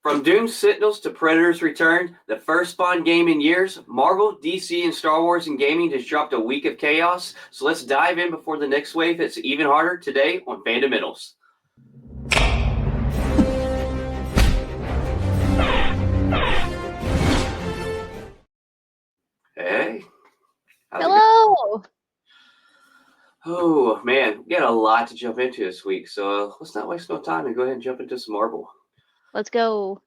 From Doom Sentinels to Predator's Return, the first Spawn game in years, Marvel, DC, and Star Wars in gaming just dropped a week of chaos. So let's dive in before the next wave hits even harder today on Fandomentals. Hey. Hello. Oh, man. We got a lot to jump into this week. So let's not waste no time and go ahead and jump into some Marvel. Let's go.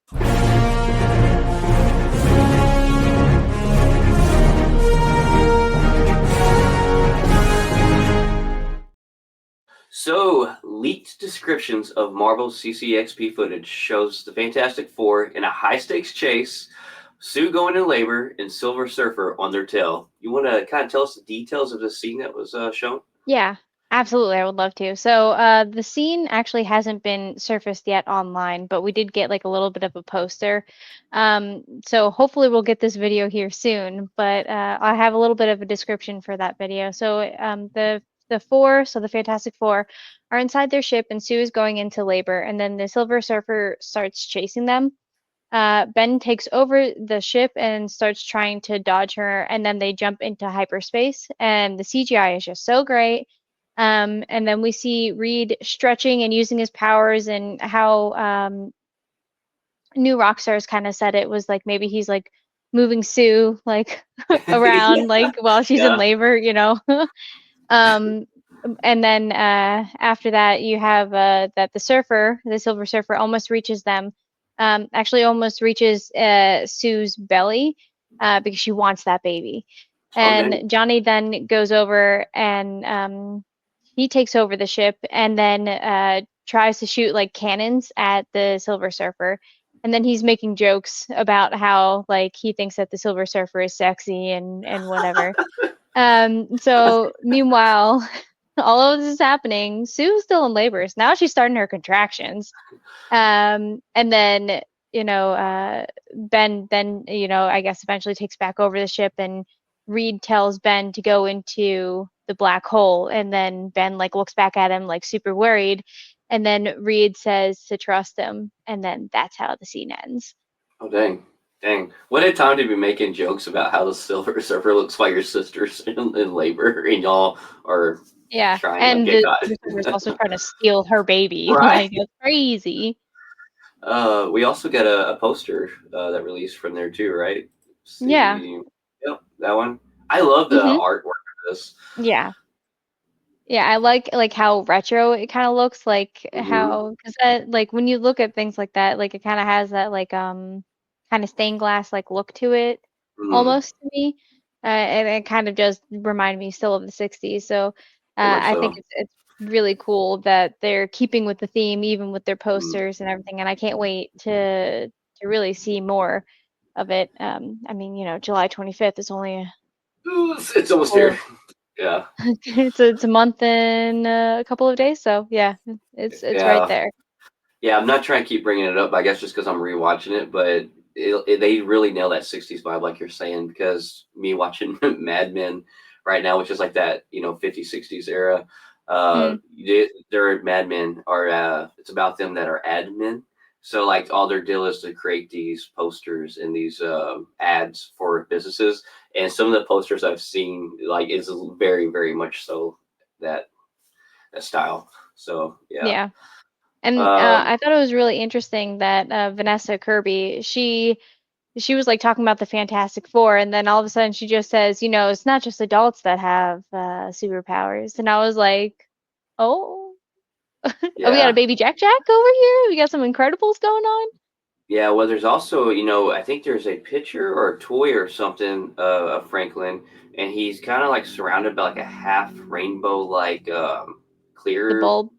So, leaked descriptions of Marvel's CCXP footage shows the Fantastic Four in a high-stakes chase, Sue going in labor, and Silver Surfer on their tail. You want to kind of tell us the details of the scene that was shown? Yeah, absolutely. I would love to. So the scene actually hasn't been surfaced yet online, but we did get like a little bit of a poster. So hopefully we'll get this video here soon, but I have a little bit of a description for that video. So the Fantastic Four are inside their ship and Sue is going into labor, and then the Silver Surfer starts chasing them. Ben takes over the ship and starts trying to dodge her, and then they jump into hyperspace, and the CGI is just so great. And then we see Reed stretching and using his powers, and how New Rockstars kind of said it was like maybe he's like moving Sue like around like while she's in labor, you know. And then after that, you have that the Silver Surfer, almost reaches them. Actually almost reaches Sue's belly because she wants that baby. And Johnny then goes over and he takes over the ship and then tries to shoot like cannons at the Silver Surfer. And then he's making jokes about how like he thinks that the Silver Surfer is sexy and whatever. So meanwhile, all of this is happening. Sue's still in labor. So now she's starting her contractions. And then, Ben then, I guess eventually takes back over the ship, and Reed tells Ben to go into the black hole. And then Ben like looks back at him like super worried. And then Reed says to trust him. And then that's how the scene ends. Oh, dang. Dang. What a time to be making jokes about how the Silver Surfer looks while your sister's in labor and y'all are trying to get caught. The Silver's also trying to steal her baby. Right. Like, it's crazy. We also got a poster that released from there too, right? Yeah. Yep, that one. I love the artwork of this. Yeah. Yeah, I like how retro it kind of looks, like how, because like when you look at things like that, like it kind of has that like kind of stained glass like look to it almost to me, and it kind of just remind me still of the 60s. So I think it's really cool that they're keeping with the theme even with their posters and everything, and I can't wait to really see more of it. I mean, July 25th is only it's almost here. Yeah. it's a month and a couple of days, so yeah, it's right there. Yeah, I'm not trying to keep bringing it up, I guess just because I'm rewatching it, but they really nail that 60s vibe, like you're saying, because me watching Mad Men right now, which is like that, 50s, 60s era, their Mad Men are, it's about them that are admin. So like all their deal is to create these posters and these ads for businesses. And some of the posters I've seen, like, is very, very much so that style. So yeah. Yeah. And I thought it was really interesting that Vanessa Kirby, she was like talking about the Fantastic Four, and then all of a sudden she just says, it's not just adults that have superpowers. And I was like, oh, we got a baby Jack over here. We got some Incredibles going on. Yeah, well, there's also, I think there's a picture or a toy or something of Franklin, and he's kind of like surrounded by like a half rainbow, like clear the bulb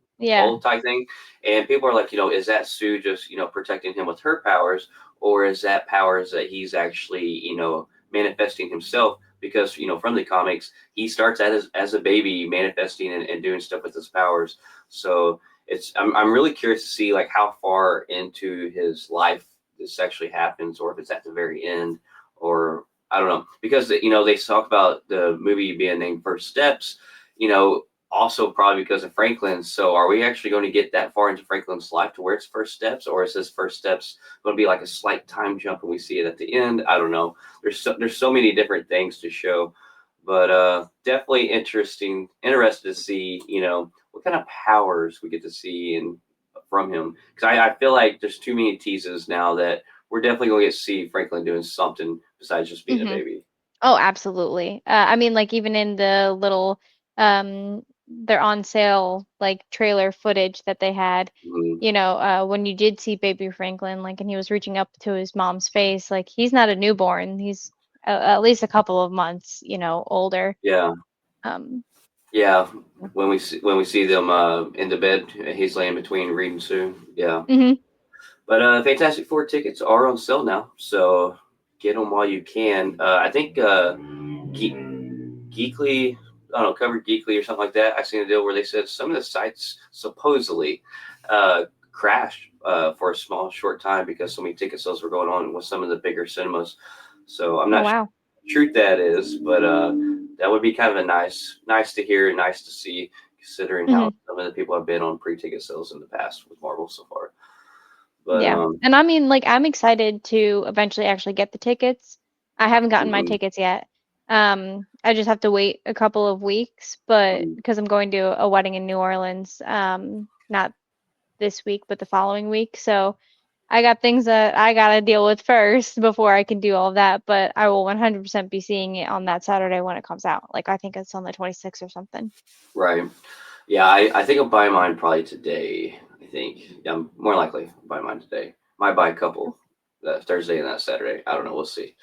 type thing. And people are like, is that Sue just, protecting him with her powers, or is that powers that he's actually, manifesting himself? Because, from the comics, he starts as a baby manifesting and doing stuff with his powers. So I'm really curious to see like how far into his life this actually happens, or if it's at the very end, or I don't know, because they talk about the movie being named First Steps. also probably because of Franklin. So are we actually going to get that far into Franklin's life to where it's first steps, or is this first steps going to be like a slight time jump and we see it at the end? I don't know. There's so many different things to show, but definitely interested to see, what kind of powers we get to see and from him, because I feel like there's too many teases now that we're definitely going to get to see Franklin doing something besides just being a Hmm. baby. Oh, absolutely. I mean, like even in the little they're on sale like trailer footage that they had, Mhm. when you did see baby Franklin, like, and he was reaching up to his mom's face, like he's not a newborn. He's at least a couple of months, older. Yeah. Um, Yeah, when we see them in the bed, he's laying between Reed and Sue. Yeah, hmm. but Fantastic Four tickets are on sale now, so get them while you can. I think Geekly, I don't know, Covered Geekly or something like that. I seen a deal where they said some of the sites supposedly crashed for a small short time because so many ticket sales were going on with some of the bigger cinemas. So I'm Oh not sure wow. what truth that is, but that would be kind of a nice to hear and nice to see, considering how Hmm. some of the people have been on pre-ticket sales in the past with Marvel so far. But Yeah. And I mean, like, I'm excited to eventually actually get the tickets. I haven't gotten my mhm, tickets yet. I just have to wait a couple of weeks, but mhm, because I'm going to a wedding in New Orleans, not this week, but the following week. So I got things that I gotta deal with first before I can do all of that. But I will 100% be seeing it on that Saturday when it comes out. Like, I think it's on the 26th or something. right. Yeah, I think I'll buy mine probably today. I think. Yeah, I'm more likely to buy mine today. Might buy a couple that Thursday and that Saturday. I don't know. We'll see.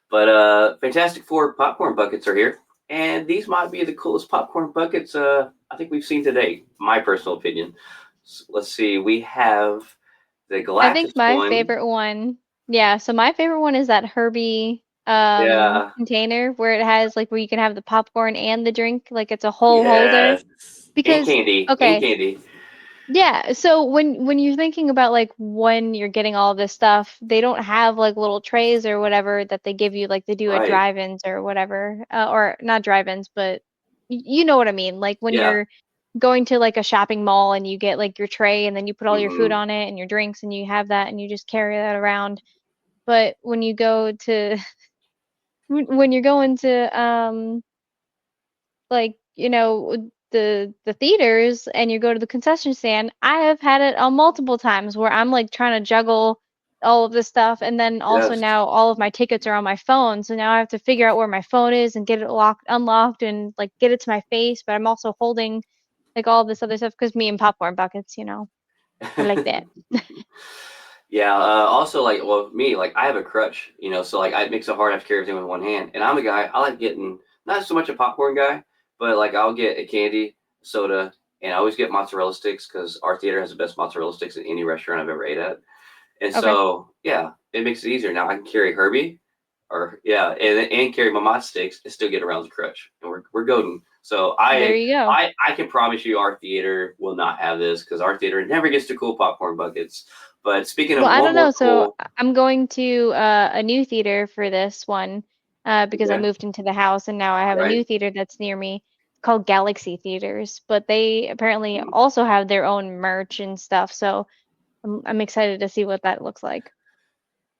But Fantastic Four popcorn buckets are here, and these might be the coolest popcorn buckets I think we've seen today. My personal opinion. So let's see. We have the I Galactus think my one. favorite one, yeah, so my favorite one is that Herbie Yeah. container where it has like where you can have the popcorn and the drink, like it's a whole holder. Yes. And Because candy. And okay, candy. yeah, so when you're thinking about like when you're getting all this stuff, they don't have like little trays or whatever that they give you like they do at Right. drive-ins or whatever. Or not drive-ins, but you know what I mean. Like when Yeah. you're going to like a shopping mall and you get like your tray and then you put all your food Hmm. on it and your drinks and you have that and you just carry that around. But when you go to when you're going to like the theaters and you go to the concession stand, I have had it on multiple times where I'm like trying to juggle all of this stuff, and then also Yes. now all of my tickets are on my phone, so now I have to figure out where my phone is and get it locked unlocked and like get it to my face, but I'm also holding like all this other stuff because me and popcorn buckets, we're like that. Yeah. Also, like, well, me, like, I have a crutch, so like, it makes it hard to have to carry everything with one hand. And I'm a guy. I like getting not so much a popcorn guy, but like, I'll get a candy, soda, and I always get mozzarella sticks because our theater has the best mozzarella sticks in any restaurant I've ever ate at. And Okay, so, yeah, it makes it easier. Now I can carry Herbie, or yeah, and carry my mod sticks and still get around the crutch, and we're golden. So there I you go. I I can promise you our theater will not have this because our theater never gets to cool popcorn buckets. But speaking Well, of I one don't more know. So cool, I'm going to a new theater for this one because I okay, moved into the house and now I have a right? new theater that's near me. It's called Galaxy Theaters, but they apparently Mm. also have their own merch and stuff. So I'm excited to see what that looks like.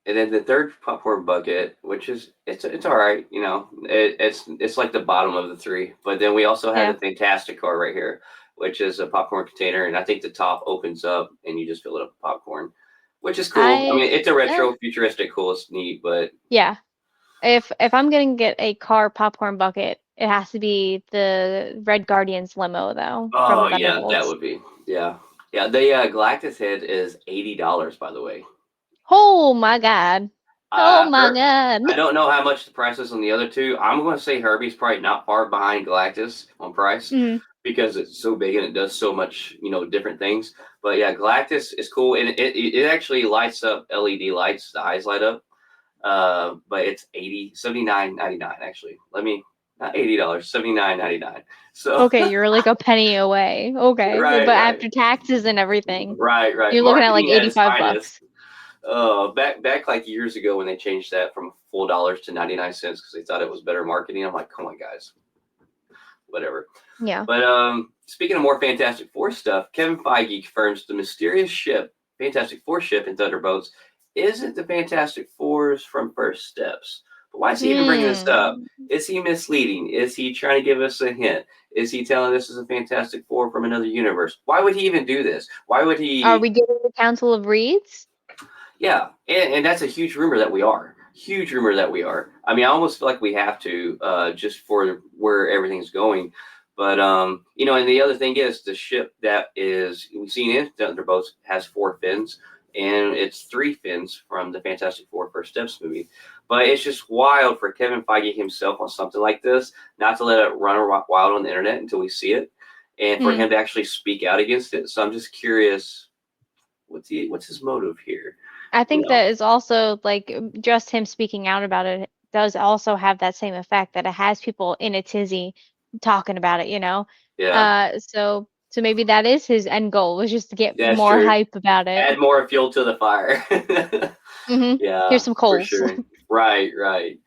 And then the third popcorn bucket, which is it's all right, it's like the bottom of the three. But then we also have Yeah. the Fantastic Car right here, which is a popcorn container, and I think the top opens up and you just fill it up with popcorn, which is cool. I mean, I it's a eh, retro, futuristic, cool. It's neat, but yeah. If I'm gonna get a car popcorn bucket, it has to be the Red Guardians limo though oh from yeah, that Thunderbolts. would be yeah. The Galactus head is $80, by the way. Oh my God. Oh my God. I don't know how much the price is on the other two. I'm going to say Herbie's probably not far behind Galactus on price Mhm. because it's so big and it does so much, different things. But yeah, Galactus is cool and it actually lights up LED lights. The eyes light up. But it's 79.99 actually. Let me not $80, 79.99. So Okay, you're like a penny away. Okay. right, But right, after taxes and everything, right. you're looking at like Marketing at its 85 finest. bucks. Back like years ago when they changed that from full dollars to 99 cents because they thought it was better marketing. I'm like, come on, guys, whatever. Yeah. But speaking of more Fantastic Four stuff, Kevin Feige confirms the mysterious ship, Fantastic Four ship in Thunderbolts, isn't the Fantastic Fours from First Steps. But why is he even bringing this up? Hmm. Is he misleading? Is he trying to give us a hint? Is he telling us it's a Fantastic Four from another universe? Why would he even do this? Why would Are he? we getting the Council of Reeds? Yeah, and that's a huge rumor that we are. Huge rumor that we are. I mean, I almost feel like we have to, just for where everything's going. But and the other thing is the ship that is we've seen in Thunderbolts has 4 fins, and it's 3 fins from the Fantastic Four First Steps movie. But it's just wild for Kevin Feige himself on something like this, not to let it run wild on the internet until we see it, and for Hmm. him to actually speak out against it. So I'm just curious, what's his motive here? I You think know? that is also like just him speaking out about it does also have that same effect that it has people in a tizzy talking about it, you know? Yeah. So maybe that is his end goal was just to get That's more true. hype about it. Add more fuel to the fire. Here's Yeah, some for coals. sure. Right, right.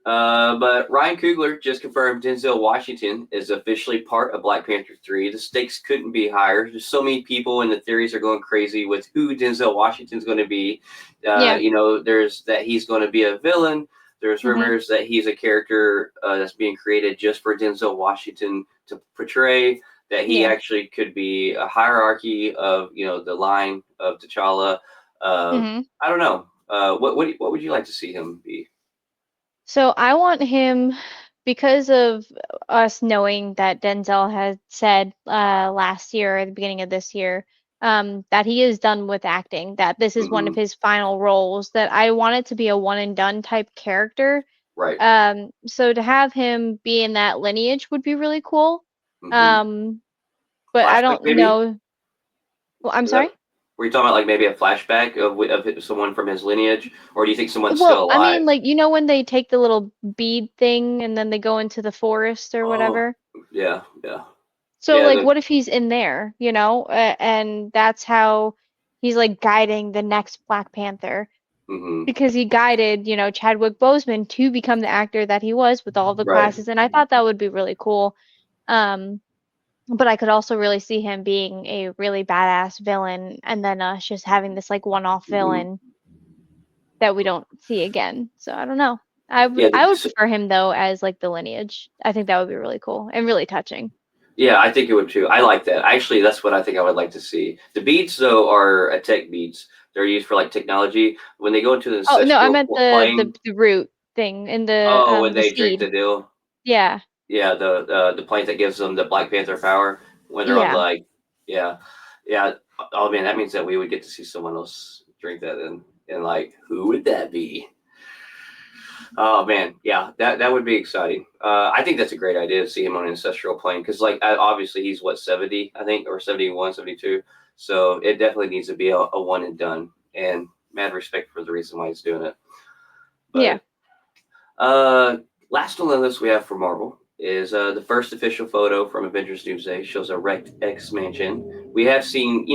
But Ryan Coogler just confirmed Denzel Washington is officially part of Black Panther 3. The stakes couldn't be higher. There's so many people, and the theories are going crazy with who Denzel Washington's going to be. Yeah. There's that he's going to be a villain. There's Hmm. rumors that he's a character that's being created just for Denzel Washington to portray. That he Yeah. actually could be a hierarchy of, the line of T'Challa. Uh, Hmm. I don't know. What would you like to see him be? So I want him because of us knowing that Denzel had said last year at the beginning of this year that he is done with acting, that this is one of Hmm. his final roles, that I want it to be a one and done type character. Right. So to have him be in that lineage would be really cool. Hmm. Um, but I Flashback, don't maybe? know. Well, I'm Is that, sorry? were you talking about like maybe a flashback of someone from his lineage, or do you think someone's still Well, I alive? mean, like, you know, when they take the little bead thing and then they go into the forest or Oh, whatever? yeah, yeah, So, yeah. like, what if he's in there, you know, and that's how he's like guiding the next Black Panther Hmm. because he guided, you know, Chadwick Boseman to become the actor that he was with all the Right. classes, and I thought that would be really cool. Um, but I could also really see him being a really badass villain, and then us just having this like one-off Hmm. villain that we don't see again. So I don't know. Yeah, I would prefer him though as like the lineage. I think that would be really cool and really touching. yeah. I think it would too. I like that. Actually, that's what I think I would like to see. The beads, though, are tech beads. They're used for like technology. When they go into the Oh no, I ancestral meant the plane, the root thing in oh, when the they drink the seed. deal, Yeah. yeah, the plane that gives them the Black Panther power when they're on Yeah. like, yeah, yeah. Oh man, that means that we would get to see someone else drink that, and like, who would that be? Oh man, yeah, that would be exciting. I think that's a great idea to see him on an ancestral plane because, like, obviously he's what 70, I think, or 71, 72. So it definitely needs to be a one and done. And mad respect for the reason why he's doing it. Yeah. But uh, last on the list we have for Marvel is the first official photo from Avengers Doomsday shows a wrecked X Mansion. We have seen,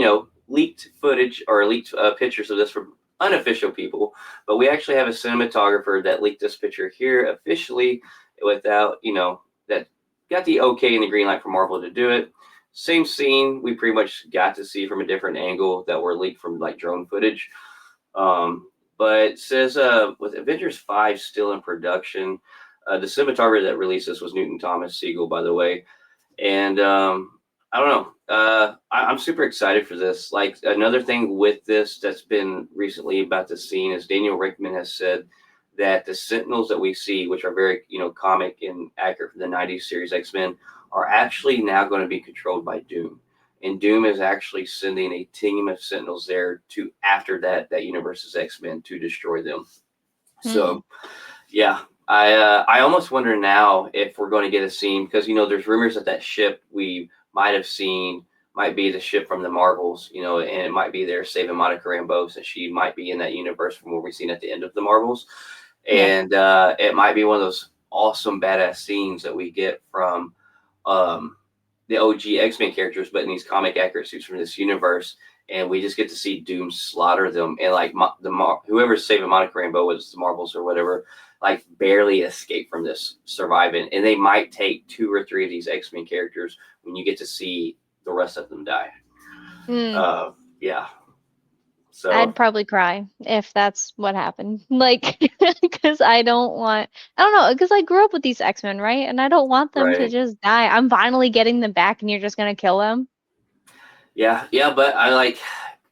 leaked footage or leaked pictures of this from unofficial people, but we actually have a cinematographer that leaked this picture here officially without, that got the okay and the green light for Marvel to do it. Same scene we pretty much got to see from a different angle that were leaked from like drone footage. But it says with Avengers 5 still in production, the cinematographer that released this was Newton Thomas Siegel, by the way. And I don't know. I'm super excited for this. Like another thing with this that's been recently about the scene is Daniel Rickman has said that the Sentinels that we see, which are very comic and accurate from the '90s series X-Men, are actually now going to be controlled by Doom. And Doom is actually sending a team of Sentinels there to after that universe's X-Men to destroy them. Hmm. So yeah, I almost wonder now if we're going to get a scene because there's rumors that ship we might have seen might be the ship from the Marvels, and it might be there saving Monica Rambeau since she might be in that universe from what we've seen at the end of the Marvels, Yeah. and it might be one of those awesome badass scenes that we get from um, the OG X-Men characters, but in these comic accurate suits from this universe. And we just get to see Doom slaughter them, and like whoever's saving Monica Rambeau, was the Marvels or whatever, like barely escape from this, surviving, and they might take 2 or 3 of these X-Men characters when you get to see the rest of them die. Mm. Yeah. I'd So probably cry if that's what happened. Like, because I don't know, because I grew up with these X-Men, right? And I don't want them to right. just die. I'm finally getting them back, and you're just gonna kill them. Yeah, but I like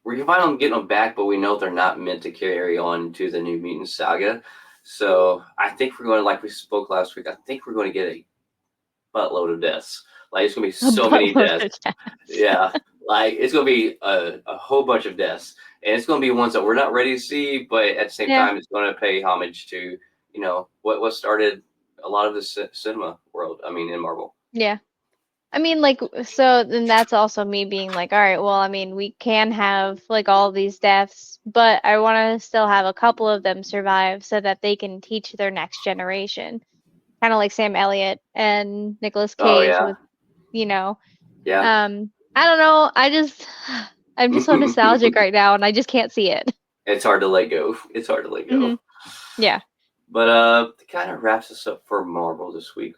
we're fine on getting them back, but we know they're not meant to carry on to the New Mutant Saga. So I think we're going to, like we spoke last week, I think we're going to get a buttload of deaths. Like it's going to be A so many buttload deaths. of deaths. Yeah, like it's going to be a whole bunch of deaths, and it's going to be ones that we're not ready to see, but at the same Yeah, time, it's going to pay homage to what started a lot of the cinema world. I mean, in Marvel. yeah. I mean, like, so then that's also me being like, all right, well, I mean, we can have like all these deaths, but I want to still have a couple of them survive so that they can teach their next generation. Kind of like Sam Elliott and Nicolas Oh Cage yeah, with, you know, yeah. I don't know. I'm just so nostalgic right now, and I just can't see it. It's hard to let go. It's hard to let go. Hmm. Yeah, But it kind of wraps us up for Marvel this week.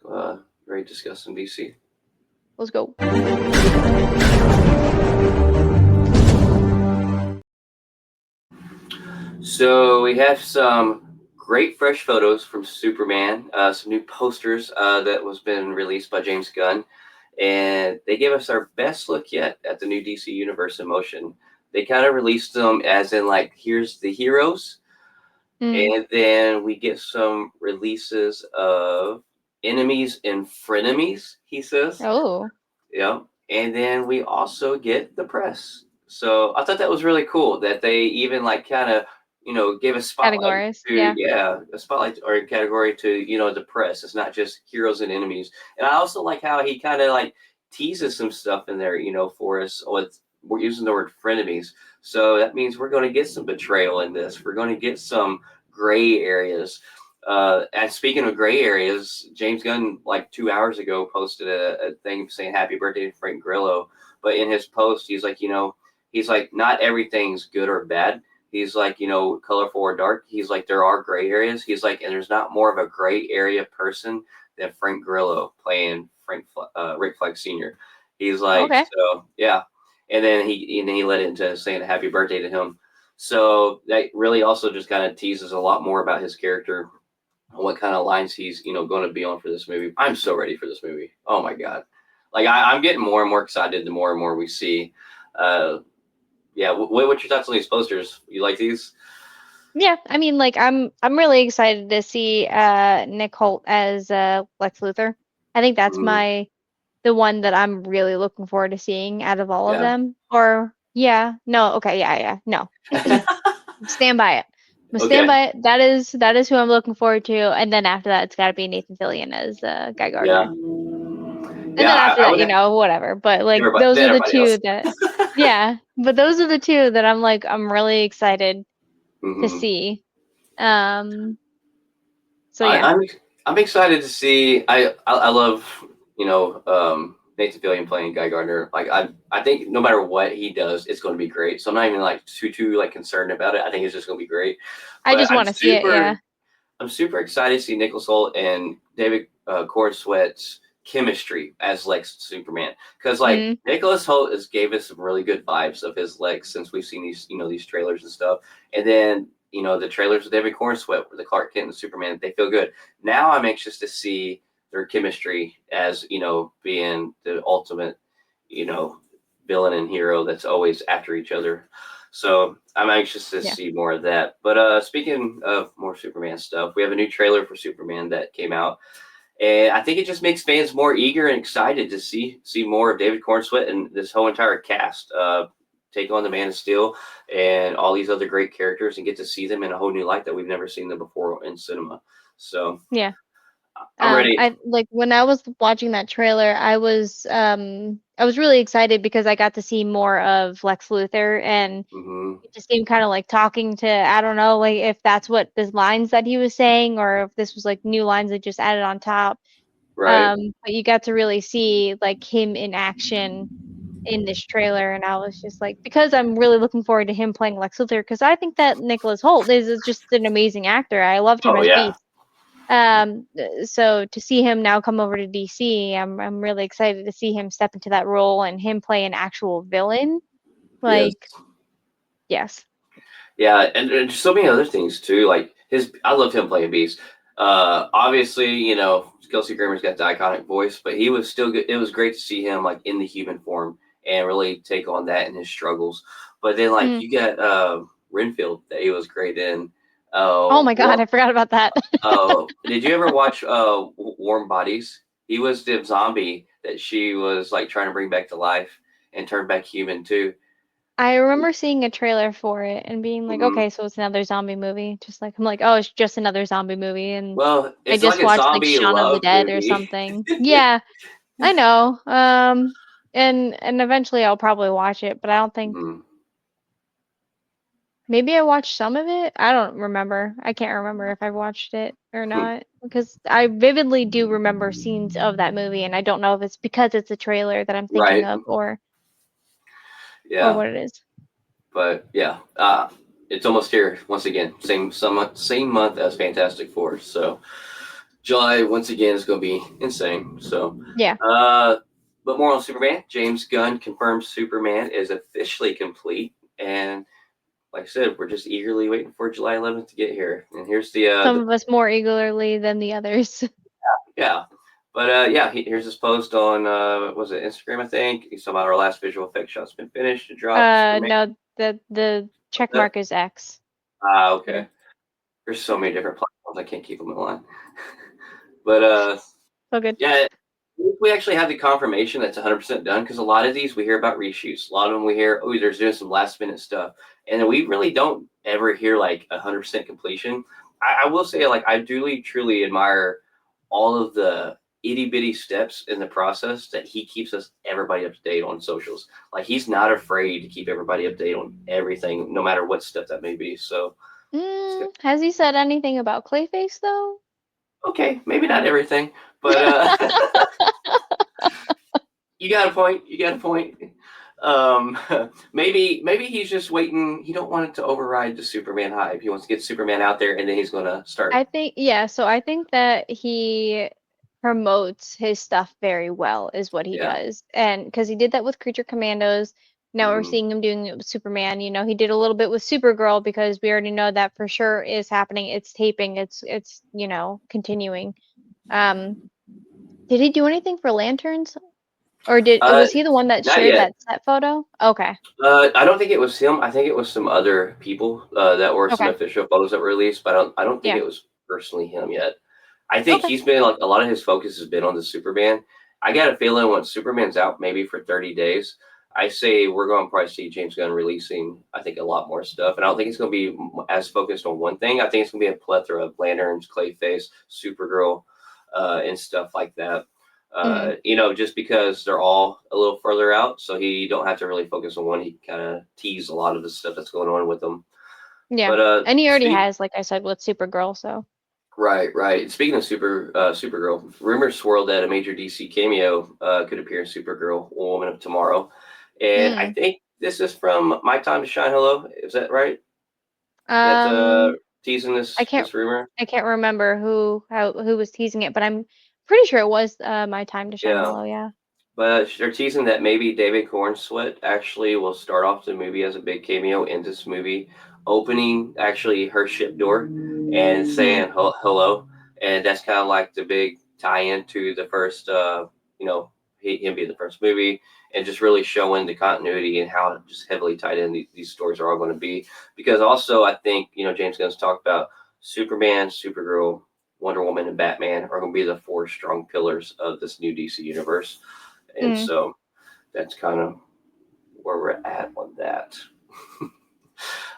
Great discussing DC. let's go. So we have some great fresh photos from Superman, some new posters that was been released by James Gunn, and they gave us our best look yet at the new DC Universe in motion. They kind of released them as in like, here's the heroes, Mm. and then we get some releases of enemies and frenemies, he says. Oh, Yeah. And then we also get the press. So I thought that was really cool that they even like kind of, give a spotlight categories. to, Yeah. yeah, a spotlight or a category to, the press. It's not just heroes and enemies. And I also like how he kind of like teases some stuff in there, for us. We're using the word frenemies. So that means we're going to get some betrayal in this. We're going to get some gray areas. And speaking of gray areas, James Gunn, like 2 hours ago, posted a thing saying happy birthday to Frank Grillo. But in his post, he's like, not everything's good or bad. He's like, colorful or dark. He's like, there are gray areas. He's like, and there's not more of a gray area person than Frank Grillo playing Rick Flag Sr. He's like, Okay. so yeah. And then he led into saying a happy birthday to him. So that really also just kind of teases a lot more about his character, what kind of lines he's going to be on for this movie. I'm so ready for this movie. Oh my god! Like I'm getting more and more excited the more and more we see. Yeah, what's your thoughts on these posters? You like these? Yeah, I mean, like I'm really excited to see Nick Holt as Lex Luthor. I think that's Mm, the one that I'm really looking forward to seeing out of all of yeah. them. Or yeah, no, okay, yeah, no. Stand by it. I'm gonna stand Okay. by it. That is who I'm looking forward to. And then after that, it's got to be Nathan Fillion as Guy Yeah. Gardner. And Yeah. then after I that, would have whatever. But like those are the everybody two else. that, yeah. But those are the two that I'm really excited to Hmm. see. Um. So I, yeah. I'm I'm excited to see. I love Nathan Fillion playing Guy Gardner. Like I think no matter what he does, it's going to be great. So I'm not even like too like concerned about it. I think it's just going to be great. I But just want to see it. Yeah. I'm super excited to see Nicholas Hoult and David Cornsweat's chemistry as Lex Superman, because like Mm. Nicholas Hoult has gave us some really good vibes of his Lex since we've seen these trailers and stuff, and then the trailers with David Cornsweat, the Clark Kent and Superman, they feel good. Now I'm anxious to see their chemistry as being the ultimate you know villain and hero that's always after each other. So I'm anxious to Yeah. see more of that. But speaking of more Superman stuff, we have a new trailer for Superman that came out, and I think it just makes fans more eager and excited to see more of David Cornsweat and this whole entire cast take on the Man of Steel and all these other great characters and get to see them in a whole new light that we've never seen them before in cinema. So Yeah. I'm ready. I like when I was watching that trailer, I was really excited because I got to see more of Lex Luthor, and Hmm. it just seemed kind of like talking to, I don't know, like if that's what the lines that he was saying or if this was like new lines that just added on top. Right. But you got to really see like him in action in this trailer, and I was just like, because I'm really looking forward to him playing Lex Luthor, because I think that Nicholas Hoult is just an amazing actor. I loved him Oh as yeah. Beast. So to see him now come over to DC, I'm really excited to see him step into that role and him play an actual villain. Yes. Like, yes. Yeah, and so many other things too. Like I love him playing Beast. Obviously, Kelsey Grammer's got the iconic voice, but he was still good. It was great to see him like in the human form and really take on that and his struggles. But then like Mm. you got Renfield that he was great in. Oh my God, I forgot about that. Did you ever watch Warm Bodies? He was the zombie that she was like trying to bring back to life and turn back human too. I remember seeing a trailer for it and being like, Mhm. okay, so it's another zombie movie. Just like I'm like, oh, it's just another zombie movie, and Well, I it's like just a watched like zombie Shaun of the love Dead or movie. something. Yeah, I know. And eventually I'll probably watch it, but I don't think Mhm. maybe I watched some of it. I don't remember. I can't remember if I watched it or not because I vividly do remember scenes of that movie, and I don't know if it's because it's a trailer that I'm thinking Right. of or Yeah. what it is. But yeah, it's almost here once again. Same month as Fantastic Four. So July once again is going to be insane. So, Yeah. but more on Superman. James Gunn confirms Superman is officially complete, and like I said, we're just eagerly waiting for July 11th to get here. And here's Some the of us more eagerly than the others. yeah. But yeah, here's this post on was it Instagram? I think he's talking about our last visual effects shot's been finished and dropped. Superman. No, the check What's mark is X. that? Yeah. Okay. There's so many different platforms. I can't keep them in line. But So good. yeah, we actually have the confirmation that's 100% done because a lot of these we hear about reshoots. A lot of them we hear, oh, there's doing some last minute stuff, and we really don't ever hear like 100% completion. I will say, like, I do truly admire all of the itty bitty steps in the process that he keeps everybody up to date on socials. Like, he's not afraid to keep everybody updated on everything, no matter what stuff that may be. So, it's good. Has he said anything about Clayface though? Okay, maybe not everything, but you got a point. You got a point. Um, maybe he's just waiting. He don't want it to override the Superman hype. He wants to get Superman out there, and then he's gonna start. I think, yeah, so I think that he promotes his stuff very well, is what he Yeah. does. And because he did that with Creature Commandos, now we're Mhm. seeing him doing it with Superman. He did a little bit with Supergirl because we already know that for sure is happening. It's taping, it's continuing. Um, did he do anything for Lanterns? Or Uh, was he the one that Not shared yet. that set photo? Okay. I don't think it was him. I think it was some other people that were some Okay. official photos that were released, but I don't think Yeah. it was personally him yet. I think Okay. he's been like a lot of his focus has been on the Superman. I got a feeling once Superman's out, maybe for 30 days, I say we're going to probably see James Gunn releasing, I think, a lot more stuff. And I don't think it's going to be as focused on one thing. I think it's going to be a plethora of Lanterns, Clayface, Supergirl, and stuff like that. Hmm. Just because they're all a little further out, so he don't have to really focus on one. He kind of tease a lot of the stuff that's going on with them. Yeah. But And he already has, like I said, with Supergirl, so. right. Speaking of Supergirl, rumors swirled that a major DC cameo could appear in Supergirl, Woman of Tomorrow, and I Mm. think this is from My Time to Shine. Hello, is that right? That's Um, teasing I this can't this rumor. I can't remember who was teasing it, but I'm pretty sure it was My Time to Shine Yeah. Hello, yeah. But they're teasing that maybe David Cornsweet actually will start off the movie as a big cameo in this movie, opening actually her ship door and Mm. saying hello. And that's kind of like the big tie-in to the first, him being the first movie, and just really showing the continuity and how just heavily tied in these stories are all going to be. Because also, I think, James Gunn's talked about Superman, Supergirl, Wonder Woman, and Batman are going to be the four strong pillars of this new DC universe. And Mm. so that's kind of where we're at on that.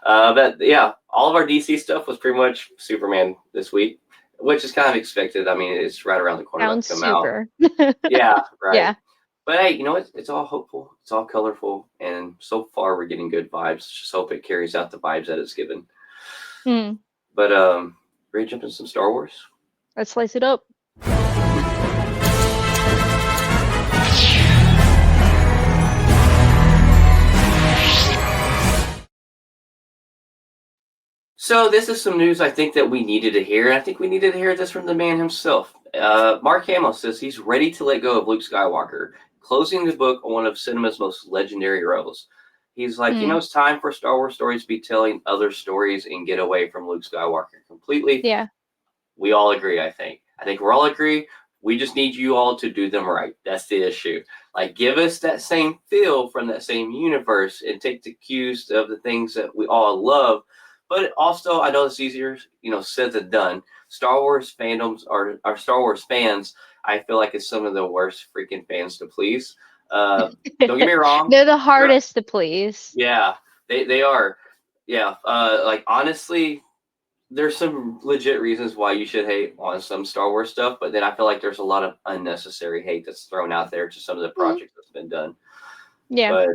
But yeah, all of our DC stuff was pretty much Superman this week, which is kind of expected. I mean, it's right around the corner about Sounds to come out. super. Yeah, right. Yeah. But hey, it's all hopeful. It's all colorful. And so far, we're getting good vibes. Just hope it carries out the vibes that it's given. Mm. But ready to jump into some Star Wars? Let's slice it up. So this is some news I think that we needed to hear. I think we needed to hear this from the man himself. Mark Hamill says he's ready to let go of Luke Skywalker, closing the book on one of cinema's most legendary roles. He's like, Mm, it's time for Star Wars stories to be telling other stories and get away from Luke Skywalker completely. yeah. We all agree, I think. I think we're all agree. We just need you all to do them right. That's the issue. Like, give us that same feel from that same universe and take the cues of the things that we all love. But also, I know it's easier, said than done. Star Wars fandoms are Star Wars fans. I feel like it's some of the worst freaking fans to please. Don't get me wrong. They're the hardest to please. Yeah, they are. Yeah, like honestly, there's some legit reasons why you should hate on some Star Wars stuff, but then I feel like there's a lot of unnecessary hate that's thrown out there to some of the Mm, projects that's been done. yeah. But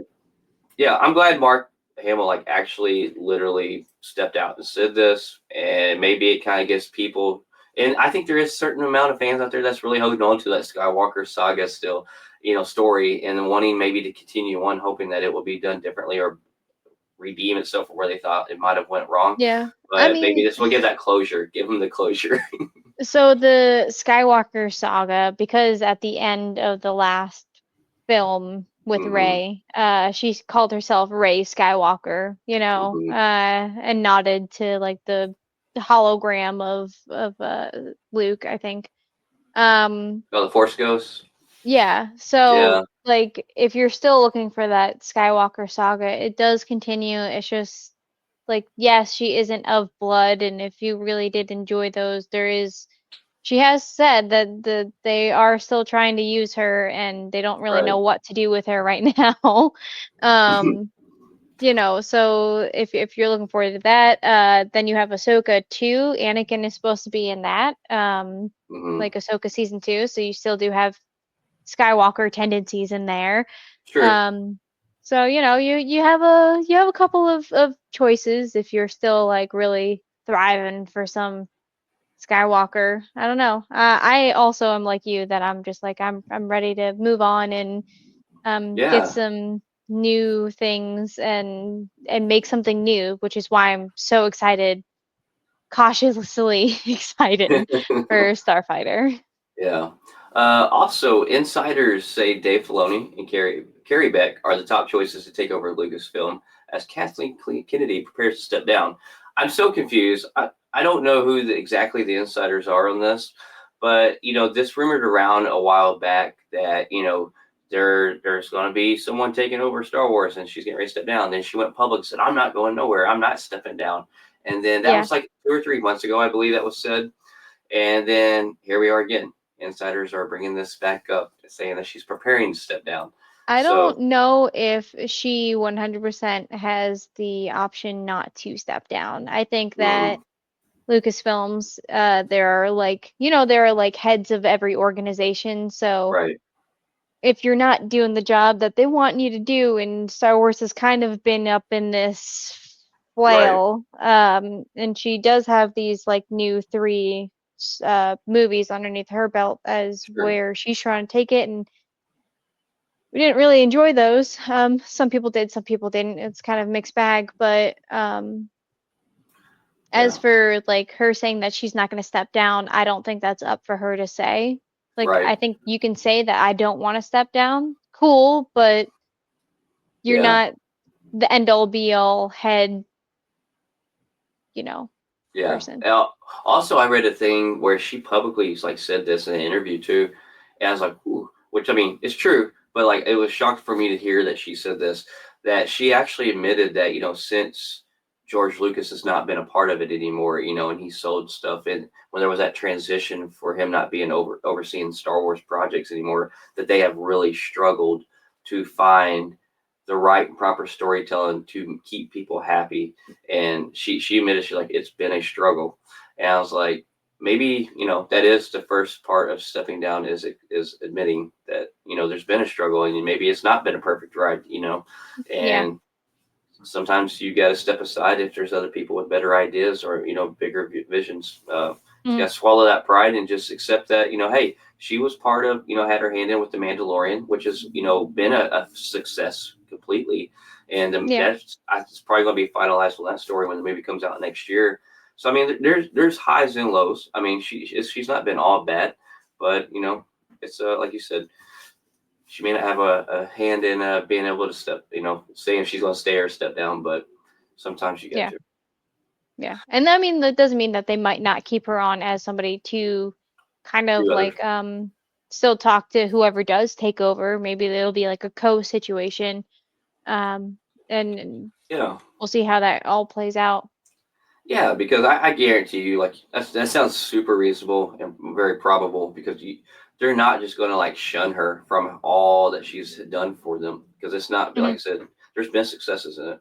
yeah, I'm glad Mark Hamill like actually literally stepped out and said this, and maybe it kind of gives people. And I think there is a certain amount of fans out there that's really holding on to that Skywalker saga still, story, and wanting maybe to continue on, hoping that it will be done differently or redeem itself where they thought it might have went wrong. Yeah. I But maybe mean, this will give that closure. Give them the closure. so the Skywalker saga, because at the end of the last film with hmm Rey, she called herself Rey Skywalker, hmm and nodded to like the hologram of Luke, I think. Um, Oh, the Force Ghosts. yeah, Yeah. so like if you're still looking for that Skywalker saga, it does continue. It's just like yes, she isn't of blood, and if you really did enjoy those, she has said that they are still trying to use her and they don't really Right. know what to do with her right now. Um, so if you're looking forward to that, then you have Ahsoka 2. Anakin is supposed to be in that. hmm Like Ahsoka season 2, so you still do have Skywalker tendencies in there. Sure. Um, so you have a couple of choices if you're still like really thriving for some Skywalker. I don't know. I also am like you that I'm just like I'm ready to move on and get Yeah. some new things and make something new, which is why I'm so excited, cautiously excited for Starfighter. Yeah. Also, insiders say Dave Filoni and Carrie Beck are the top choices to take over Lucasfilm as Kathleen Kennedy prepares to step down. I'm so confused. I don't know who exactly the insiders are on this, but this rumored around a while back that there's going to be someone taking over Star Wars and she's getting ready to step down. Then she went public and said, "I'm not going nowhere. I'm not stepping down." And then that Yeah. was like 2 or 3 months ago, I believe that was said. And then here we are again. Insiders are bringing this back up, saying that she's preparing to step down. I don't So, know if she 100% has the option not to step down. I think that mm, Lucasfilms, there are like heads of every organization. So right, if you're not doing the job that they want you to do, and Star Wars has kind of been up in this right, flail, and she does have these like new three movies underneath her belt as sure, where she's trying to take it, and we didn't really enjoy those. Some people did, some people didn't. It's kind of mixed bag, but as yeah, for like her saying that she's not going to step down, I don't think that's up for her to say. Like, right, I think you can say that I don't want to step down. Cool, but you're yeah, not the end all be all head, you know, yeah. person. Also, I read a thing where she publicly like said this in an interview too, and I was like, "Ooh," which I mean, it's true, but like it was shocked for me to hear that she said this, that she actually admitted that since George Lucas has not been a part of it anymore, and he sold stuff in when there was that transition for him not being overseeing Star Wars projects anymore, that they have really struggled to find the right and proper storytelling to keep people happy. And she admitted, she's like, it's been a struggle. And I was like, maybe that is the first part of stepping down, is admitting that there's been a struggle and maybe it's not been a perfect ride. Yeah. And sometimes you got to step aside if there's other people with better ideas or bigger visions. You Mm, got to swallow that pride and just accept that hey, she was part of had her hand in with the Mandalorian, which has been a success completely. and Yeah. it's probably going to be finalized on that story when the movie comes out next year. So I mean, there's highs and lows. I mean, she's not been all bad, but it's like you said, she may not have a hand in being able to saying if she's going to stay or step down, but sometimes you got Yeah. to Yeah. And I mean, that doesn't mean that they might not keep her on as somebody to kind of do others. like still talk to whoever does take over. Maybe it'll be like a co-situation. Um and Yeah. we'll see how that all plays out. Yeah, because I guarantee you, like that sounds super reasonable and very probable because they're not just going to like shun her from all that she's done for them because it's not like I Hmm. said, there's been successes in it.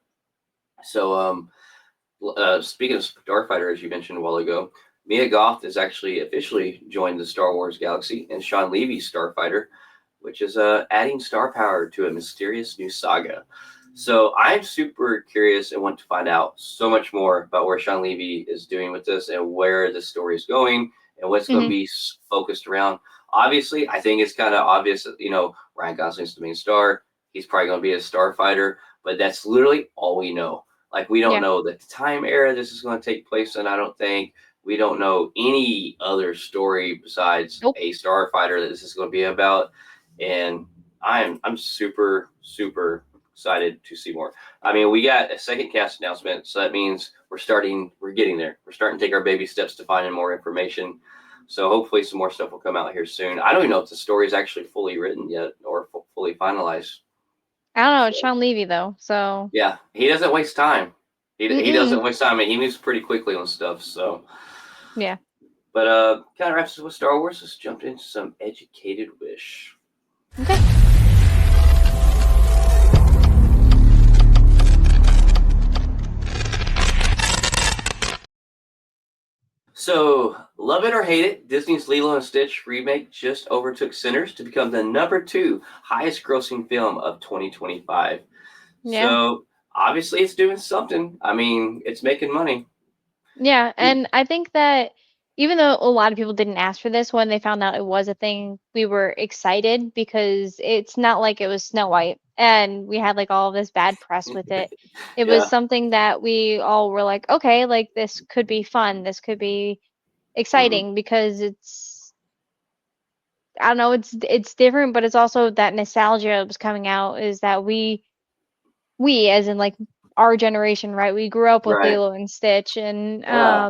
So, speaking of Starfighter, as you mentioned a while ago, Mia Goth has actually officially joined the Star Wars galaxy, and Sean Levy's Starfighter, which is adding star power to a mysterious new saga. So I'm super curious and want to find out so much more about where Sean Levy is doing with this and where the story is going and what's going to Hmm. be focused around. Obviously, I think it's kind of obvious that Ryan Gosling's the main star. He's probably going to be a starfighter, but that's literally all we know. Like we don't Yeah. know the time era this is going to take place in. I don't think we don't know any other story besides Nope. a starfighter that this is going to be about, and I'm super super excited to see more. I mean, we got a second cast announcement, so that means we're getting there. We're starting to take our baby steps to finding more information. So hopefully some more stuff will come out here soon. I don't even know if the story is actually fully written yet or fully finalized. I don't know, it's So Sean Levy though. So yeah, he doesn't waste time. He mm-mm. doesn't waste time. I mean, he moves pretty quickly on stuff. So, Yeah. but kind of wraps us with Star Wars. Let's jump into some educated wish. Okay. So, love it or hate it, Disney's Lilo and Stitch remake just overtook Sinners to become the number two highest grossing film of 2025. Yeah. So, obviously, it's doing something. I mean, it's making money. Yeah, and I think that even though a lot of people didn't ask for this when they found out it was a thing, we were excited because it's not like it was Snow White and we had like all this bad press with it. It was Yeah. something that we all were like, okay, like this could be fun. This could be Hmm. exciting because I don't know, it's different, but it's also that nostalgia that was coming out is that we as in like our generation, right? We grew up with Right. Lilo and Stitch Yeah.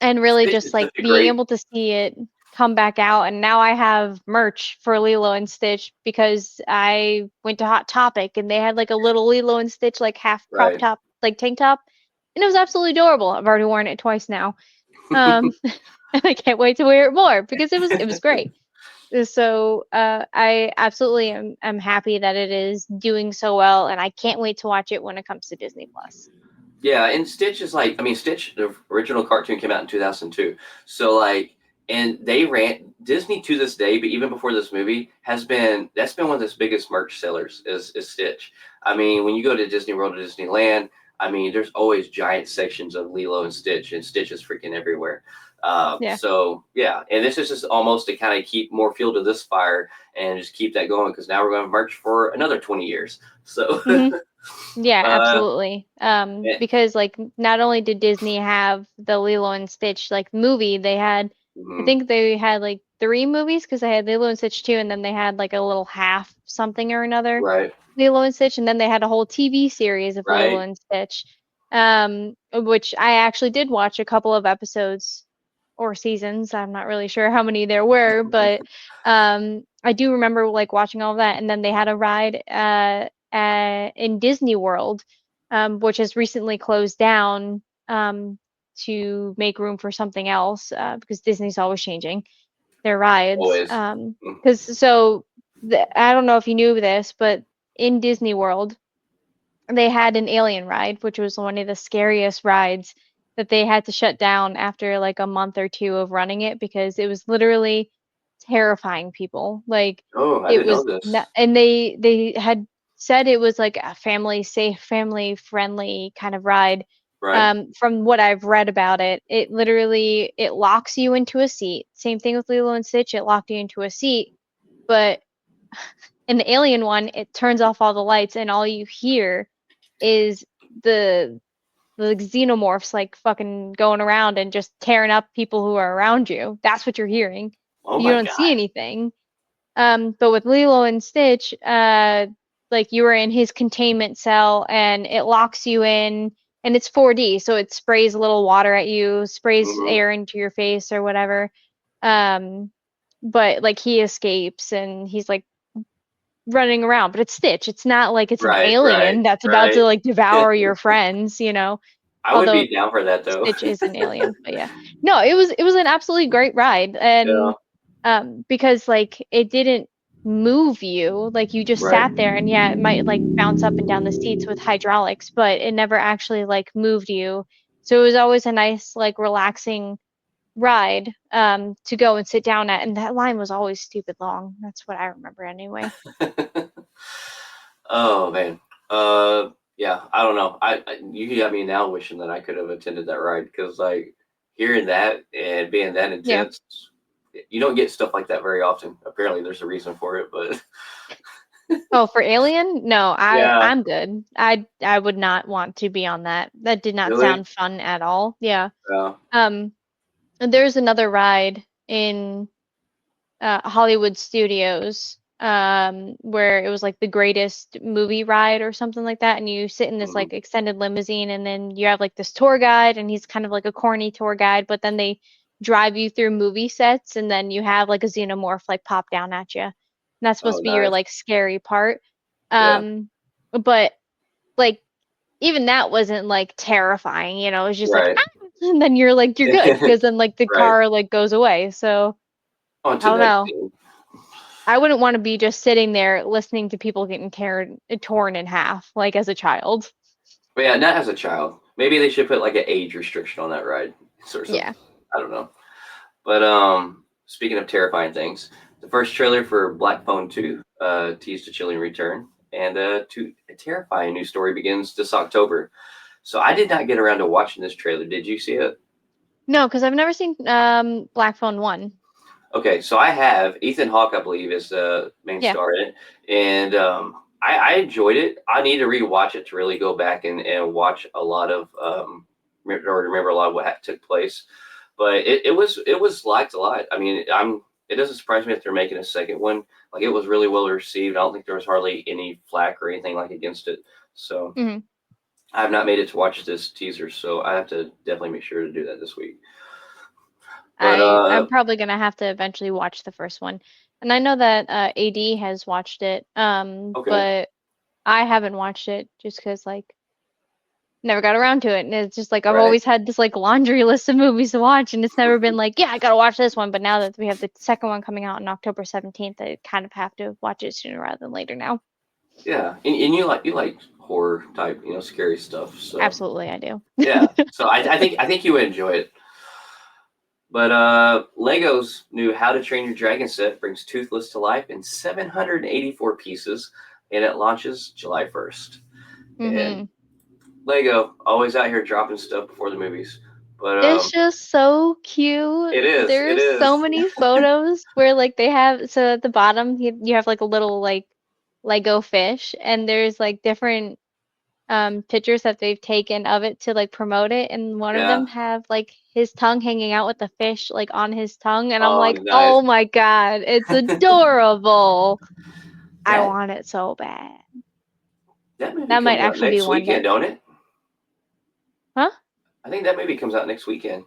and really Stitch just is such like a being great. able to see it come back out. And now I have merch for Lilo and Stitch because I went to Hot Topic and they had like a little Lilo and Stitch like half crop Right. top like tank top, and it was absolutely adorable. I've already worn it twice now. um and I can't wait to wear it more because it was great. So I absolutely am happy that it is doing so well, and I can't wait to watch it when it comes to Disney Plus. Yeah, and Stitch is like, I mean, Stitch, the original cartoon came out in 2002. So, like, and they ran Disney to this day, but even before this movie, that's been one of its biggest merch sellers is Stitch. I mean, when you go to Disney World or Disneyland, I mean, there's always giant sections of Lilo and Stitch is freaking everywhere. Yeah. So, yeah, and this is just almost to kind of keep more fuel to this fire and just keep that going because now we're going to merch for another 20 years. So, Hmm. Yeah, uh, absolutely. eh, Because like not only did Disney have the Lilo and Stitch like movie, they had I mhm, think they had like three movies because they had Lilo and Stitch 2, and then they had like a little half something or another right. Lilo and Stitch, and then they had a whole TV series of Lilo Right? and Stitch, which I actually did watch a couple of episodes or seasons. I'm not really sure how many there were, but I do remember like watching all of that. And then they had a ride in Disney World, which has recently closed down to make room for something else because Disney's always changing their rides. Always. Mm. Because I don't know if you knew this, but in Disney World, they had an alien ride, which was one of the scariest rides that they had to shut down after like a month or two of running it because it was literally terrifying people. Like Oh, I it didn't know was this. not, and they had said it was like a family safe, family friendly kind of ride. Right? From what I've read about it, it literally it locks you into a seat. Same thing with Lilo and Stitch, it locked you into a seat, but In the Alien one, it turns off all the lights, and all you hear is the the xenomorphs like fucking going around and just tearing up people who are around you. That's what you're hearing. Oh You my don't see god. anything. But with Lilo and Stitch, like you were in his containment cell and it locks you in, and it's 4D, so it sprays a little water at you, sprays Hmm. air into your face or whatever. Um, but like he escapes and he's like running around, but it's Stitch. It's not like it's an Right, right, alien that's about to right. like devour your friends, you know. I would Although be down for that though. Stitch is an alien, but yeah. No, it was an absolutely great ride. Yeah, And because like it didn't move you, like you just right. sat there and yeah, it might like bounce up and down the seats with hydraulics, but it never actually like moved you. So it was always a nice like relaxing ride to go and sit down at, and that line was always stupid long. That's what I remember anyway. Oh man. Yeah, I don't know. You got me now wishing that I could have attended that ride because like hearing that and being that Yeah. intense, you don't get stuff like that very often. Apparently, there's a reason for it, but Oh, for Alien? No, yeah, I'm good. I would not want to be on that. That did not really, sound fun at all. Yeah. yeah, Um, and there's another ride in Hollywood Studios, where it was like the greatest movie ride or something like that, and you sit in this hmm, like extended limousine, and then you have like this tour guide, and he's kind of like a corny tour guide, but then they drive you through movie sets, and then you have like a xenomorph like pop down at you, and that's supposed oh to be your nice, like scary part. yeah, Um, but like even that wasn't like terrifying, you know, it was just like right, ah! And then you're like you're good because then like the right. car like goes away. So On I to the don't next know. scene. I wouldn't want to be just sitting there listening to people getting torn in half, like as a child. But yeah, not as a child. Maybe they should put like an age restriction on that ride, or something. Yeah. I don't know. But speaking of terrifying things, the first trailer for Black Phone 2 teased a chilling return, and a terrifying new story begins this October. So I did not get around to watching this trailer. Did you see it? No, because I've never seen Black Phone 1. Okay, so I have Ethan Hawke, I believe, is the main Yeah. star in it, and I enjoyed it. I need to rewatch it to really go back and watch a lot of or remember a lot of what took place. But it was liked a lot. I mean, it doesn't surprise me that they're making a second one. Like it was really well received. I don't think there was hardly any flack or anything like against it. So hmm I have not made it to watch this teaser, so I have to definitely make sure to do that this week. But I'm probably gonna have to eventually watch the first one. And I know that AD has watched it, okay, but I haven't watched it just because like never got around to it. And it's just like I've right. always had this like laundry list of movies to watch, and it's never been like, yeah, I gotta watch this one. But now that we have the second one coming out on October 17th, I kind of have to watch it sooner rather than later now. Yeah, and you like horror type, scary stuff. So Absolutely, I do. yeah, so I think you would enjoy it. But Lego's new How to Train Your Dragon set brings Toothless to life in 784 pieces, and it launches July 1st. And hmm Lego always out here dropping stuff before the movies, but It's just so cute. it There's is. so many photos where like they have so at the bottom you have like a little like Lego fish, and there's like different pictures that they've taken of it to like promote it, and one of Yeah. them have like his tongue hanging out with the fish like on his tongue, and I'm Oh, like, nice. oh my God, it's adorable. I That want it so bad. that movie That might comes out actually be next one weekend, day. don't it? Huh? I think that movie comes out next weekend.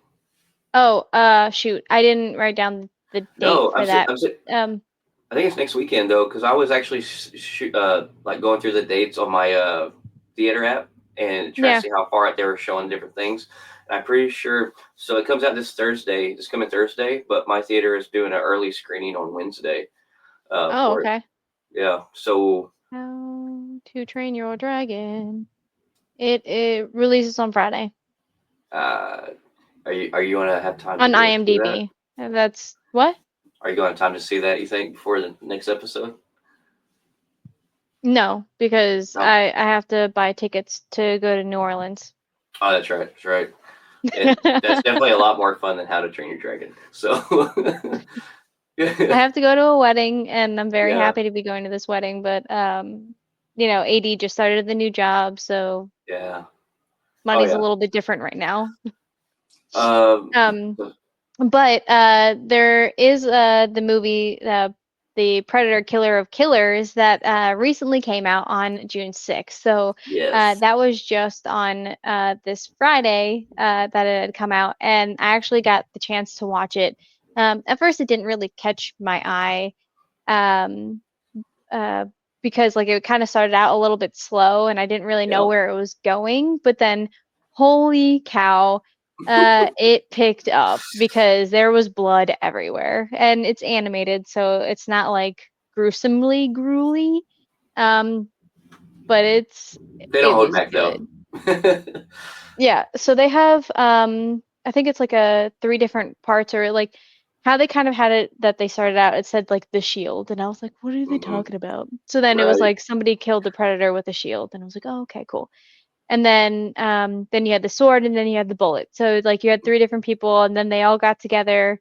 Oh, shoot. I didn't write down the date No, for that. I'm Um, I think it's next weekend though, because I was actually like going through the dates on my theater app and trying to yeah. see how far out they were showing different things. And I'm pretty sure. So it comes out this coming Thursday, but my theater is doing an early screening on Wednesday Oh, for it. okay. Yeah. So How to Train Your Dragon. It releases on Friday uh, are you gonna have time to on go see that? IMDb. And that's what? Are you going to have time to see that? You think before the next episode? No, because No. I have to buy tickets to go to New Orleans. Oh, that's right. That's right. That's definitely a lot more fun than How to Train Your Dragon. So I have to go to a wedding, and I'm very Yeah, happy to be going to this wedding. But AD just started the new job, so yeah. Oh money's a yeah. little bit different right now. Um, Um, but there is the movie The Predator Killer of Killers that recently came out on June 6th. So yes. that was just on this Friday that it had come out, and I actually got the chance to watch it. At first, it didn't really catch my eye. Um, uh, because like it kind of started out a little bit slow and I didn't really know Yep. where it was going, but then holy cow, it picked up because there was blood everywhere and it's animated, so it's not like gruesomely gruely, um, but They don't it hold was back though. good. Yeah, so they have I think it's like a three different parts or like how they kind of had it that they started out, it said like the shield and I was like, what are they Hmm. talking about? So then it was Right. like somebody killed the predator with a shield and I was like, oh, okay, cool. And then you had the sword and then you had the bullet. So like you had three different people and then they all got together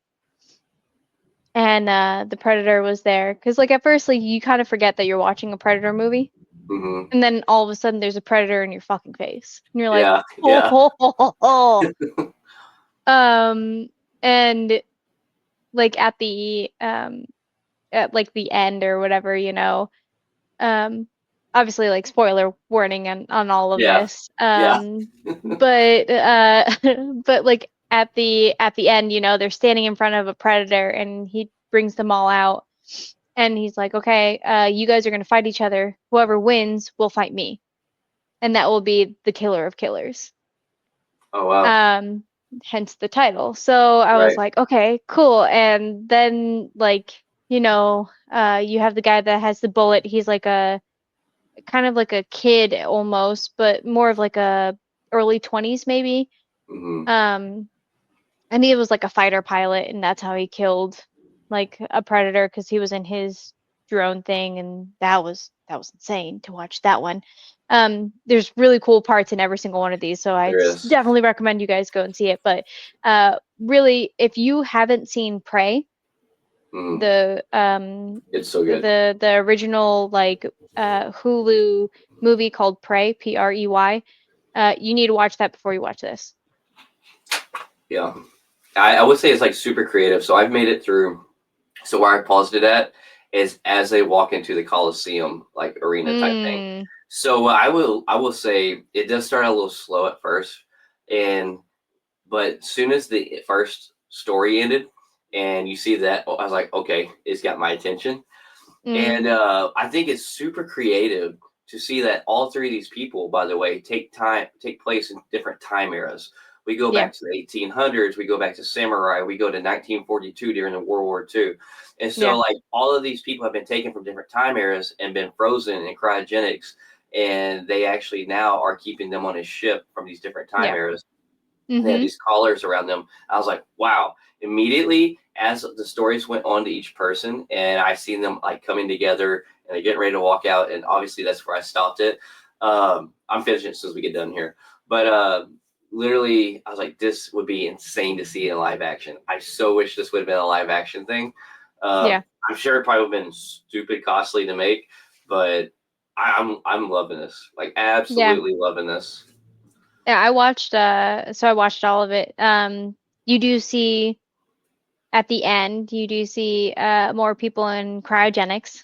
and the predator was there because like at first like you kind of forget that you're watching a predator movie. Hmm. And then all of a sudden there's a predator in your fucking face. And you're like, Yeah, oh, yeah. ho, ho, ho, ho. Um, and like at like the end or whatever, um, obviously like spoiler warning on all of Yeah, this. yeah. But but like at the end, they're standing in front of a predator and he brings them all out and he's like, okay, you guys are gonna fight each other. Whoever wins will fight me, and that will be the killer of killers. Oh wow. Um, Hence the title. So I was Right. like, okay, cool. And then you have the guy that has the bullet. He's like a kind of like a kid almost, but more of like a early 20s maybe. Hmm. Um, and he was like a fighter pilot, and that's how he killed like a predator because he was in his drone thing, and that was insane to watch that one. There's really cool parts in every single one of these, so I There is. definitely recommend you guys go and see it. But really, if you haven't seen Prey, Mm. the It's so good. the original like Hulu movie called Prey, Prey, you need to watch that before you watch this. Yeah. I would say it's like super creative. So I've made it through. So where I paused it at is as they walk into the Coliseum, like arena type thing. Mm, So I will say it does start a little slow at first, and but soon as the first story ended, and you see that, I was like, okay, it's got my attention. mm, And I think it's super creative to see that all three of these people, by the way, take place in different time eras. We go yeah, back to the 1800s, we go back to samurai, we go to 1942 during the World War II. And so, yeah, like, all of these people have been taken from different time eras and been frozen in cryogenics. And they actually now are keeping them on a ship from these different time yeah. eras. They had Mm-hmm. these collars around them. I was like, wow. Immediately, as the stories went on to each person, and I seen them like coming together and they're getting ready to walk out, and obviously that's where I stopped it. I'm finishing as soon as we get done here, but literally, I was like, this would be insane to see in live action. I so wish this would have been a live action thing. Yeah, I'm sure it probably would have been stupid costly to make, but I'm loving this. Like, yeah. absolutely loving this. Yeah, I watched all of it. You do see at the end, you do see more people in cryogenics.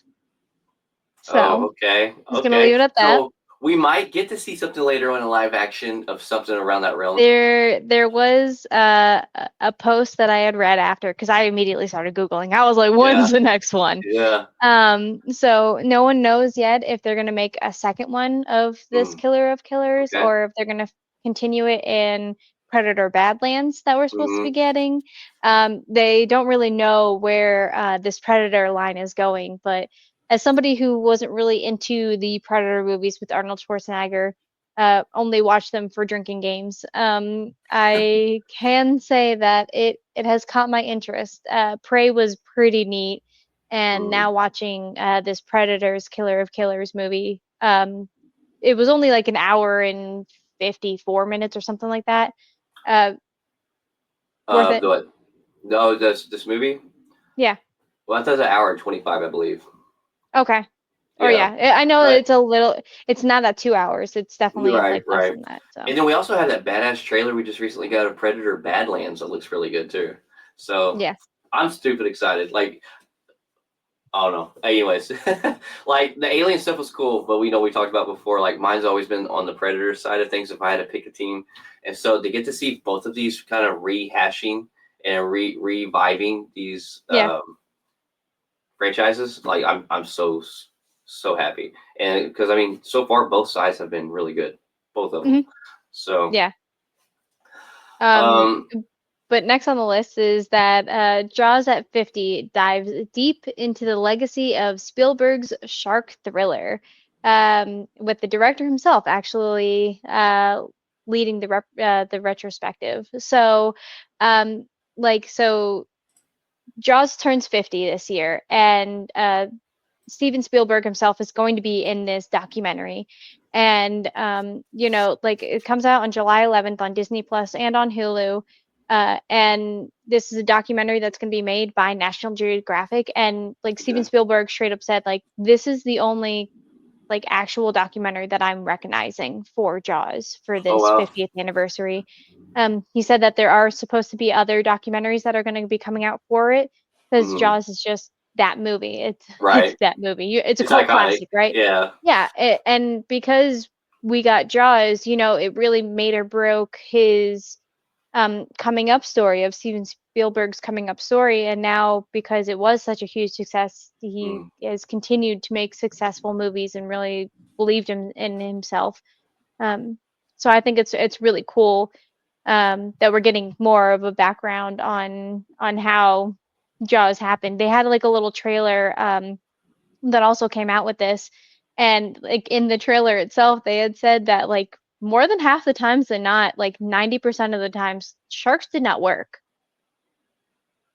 Oh, So okay. just gonna Okay. leave it at that. So we might get to see something later on in live action of something around that realm. There was a post that I had read after because I immediately started Googling. I was like, Yeah. when's the next one? Yeah. So no one knows yet if they're gonna make a second one of this Mm, Killer of Killers okay. or if they're gonna continue it in Predator Badlands that we're supposed to be Hmm. getting. They don't really know where this Predator line is going, but as somebody who wasn't really into the Predator movies with Arnold Schwarzenegger, only watched them for drinking games. I can say that it has caught my interest. Prey was pretty neat, and Mm. now watching this Predators Killer of Killers movie, it was only like an hour and 54 minutes or something like that. Uh, Worth it? The what? No, this movie. Yeah. Well, I thought it was an hour and 25, I believe. Okay. Or Yeah, yeah, I know but it's a little. It's not at 2 hours. It's definitely right, like less right. than that. And So then we also had that badass trailer we just recently got of Predator Badlands that looks really good too. So yeah. I'm stupid excited. Like, I don't know. Anyways, like the alien stuff was cool, but we know we talked about before. Like mine's always been on the Predator side of things. If I had to pick a team, and so to get to see both of these kind of rehashing and reviving these Yeah. franchises, like I'm so happy, and because I mean, so far both sides have been really good, both of them. Hmm. So, Yeah. Um, um, but next on the list is that Jaws at 50 dives deep into the legacy of Spielberg's shark thriller, with the director himself actually leading the retrospective. So, um, so Jaws turns 50 this year, and Steven Spielberg himself is going to be in this documentary. And like it comes out on July 11th on Disney Plus and on Hulu. And this is a documentary that's going to be made by National Geographic. And like Steven okay. Spielberg straight up said, like, this is the only like actual documentary that I'm recognizing for Jaws for Oh this wow. 50th anniversary. He said that there are supposed to be other documentaries that are going to be coming out for it because Hmm. Jaws is just that movie. It's Right. that movie. It's a It's cult iconic. classic, right? Yeah. Yeah, and because we got Jaws, it really made or broke his coming up story of Steven Spielberg's coming up story. And now, because it was such a huge success, he Mm. has continued to make successful movies and really believed in himself. Um, so I think it's really cool that we're getting more of a background on how Jaws happened. They had like a little trailer that also came out with this, and like in the trailer itself, they had said that like more than half the times than not, like 90% of the times, sharks did not work.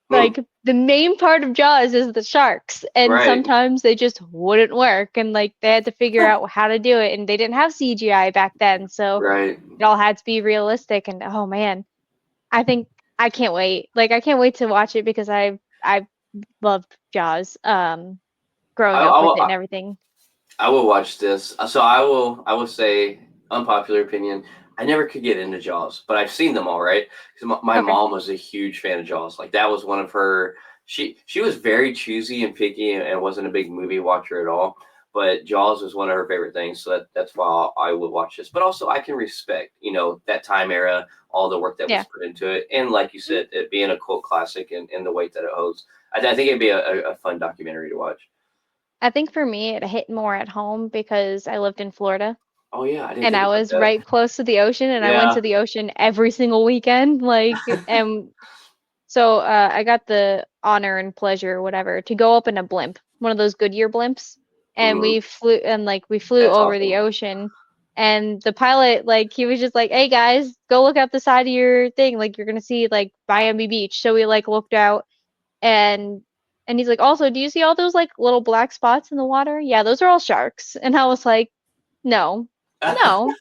Hmm. Like the main part of Jaws is the sharks, and Right. sometimes they just wouldn't work, and like they had to figure out how to do it, and they didn't have CGI back then, so Right. it all had to be realistic. And oh man, I think I can't wait. Like I can't wait to watch it because I loved Jaws I, growing up I with will. it and everything. I will watch this. So I will. I will say unpopular opinion. I never could get into Jaws, but I've seen them all. Right. Because my Okay. mom was a huge fan of Jaws. Like that was one of her. She was very choosy and picky and wasn't a big movie watcher at all. But Jaws was one of her favorite things, so that's why I would watch this. But also, I can respect, that time era, all the work that was Yeah. put into it, and like you Mhm. said, it being a cult classic and the weight that it holds. I think it'd be a fun documentary to watch. I think for me, it hit more at home because I lived in Florida Oh yeah, I didn't and think I about was that. right close to the ocean, and I went Yeah. to the ocean every single weekend. And so I got the honor and pleasure, or whatever, to go up in a blimp, one of those Goodyear blimps, and Hmm. we flew That's over the awesome. ocean. And the pilot, like, he was just like, "Hey guys, go look out the side of your thing. Like, you're gonna see like Miami Beach." So we like looked out, and he's like, "Also, do you see all those like little black spots in the water? Yeah, those are all sharks." And I was like, "No, no,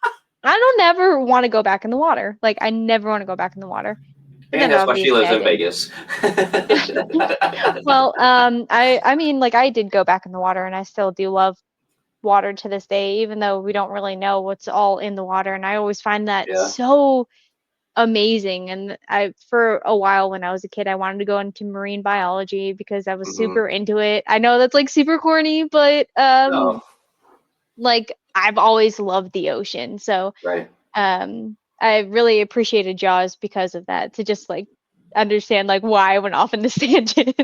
I don't ever want to go back in the water. Like, I never want to go back in the water." But And then that's why she obviously lives I in did. Vegas. Well, I mean, like, I did go back in the water, and I still do love water to this day, even though we don't really know what's all in the water. And I always find that Yeah. so amazing. And for a while when I was a kid, I wanted to go into marine biology because I was Hmm. super into it. I know that's like super corny, but No. like I've always loved the ocean. So Right. I really appreciated Jaws because of that, to just like understand like why I went off in this tangent.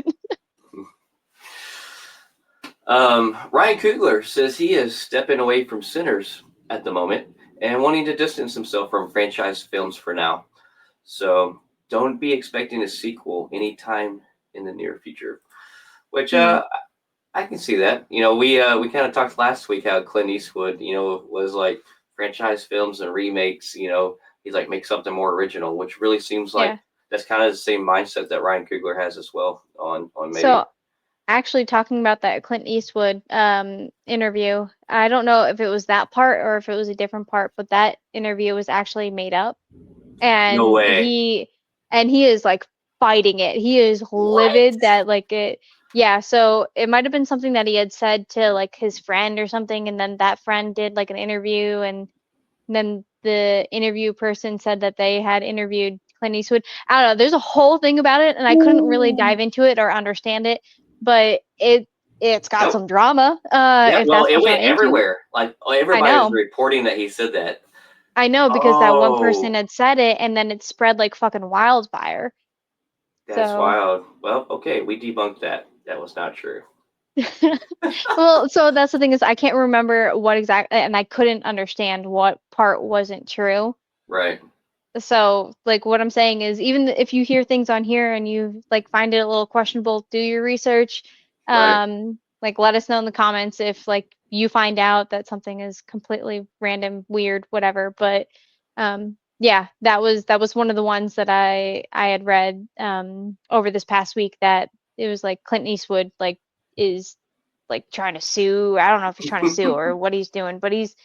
Ryan Coogler says he is stepping away from Sinners at the moment and wanting to distance himself from franchise films for now. So don't be expecting a sequel anytime in the near future. Which Hmm. I can see that. We kind of talked last week how Clint Eastwood, was like franchise films and remakes. He's like make something more original, which really seems like Yeah. that's kind of the same mindset that Ryan Coogler has as well on maybe. So actually talking about that Clint Eastwood interview, I don't know if it was that part or if it was a different part, but that interview was actually made up. No And way. he is like fighting it. He is What? livid that like it. Yeah, so it might have been something that he had said to like his friend or something, and then that friend did like an interview, and then the interview person said that they had interviewed Clint Eastwood. I don't know. There's a whole thing about it, and I couldn't really dive into it or understand it, but it's got Nope. some drama. Yeah, If well, that's it what you're went into. everywhere. Like I everybody was know. reporting that he said that. I know because that one person Oh, had said it, and then it spread like fucking wildfire. that's So. wild. Well, okay, we debunked that. That was not true. Well, so that's the thing is I can't remember what exactly, and I couldn't understand what part wasn't true. Right. So, like, what I'm saying is, even if you hear things on here and you like find it a little questionable, do your research. Right. Like, let us know in the comments if like you find out that something is completely random, weird, whatever. But yeah, that was one of the ones that I had read over this past week that it was like Clint Eastwood like is like trying to sue. I don't know if he's trying to sue or what he's doing, but he's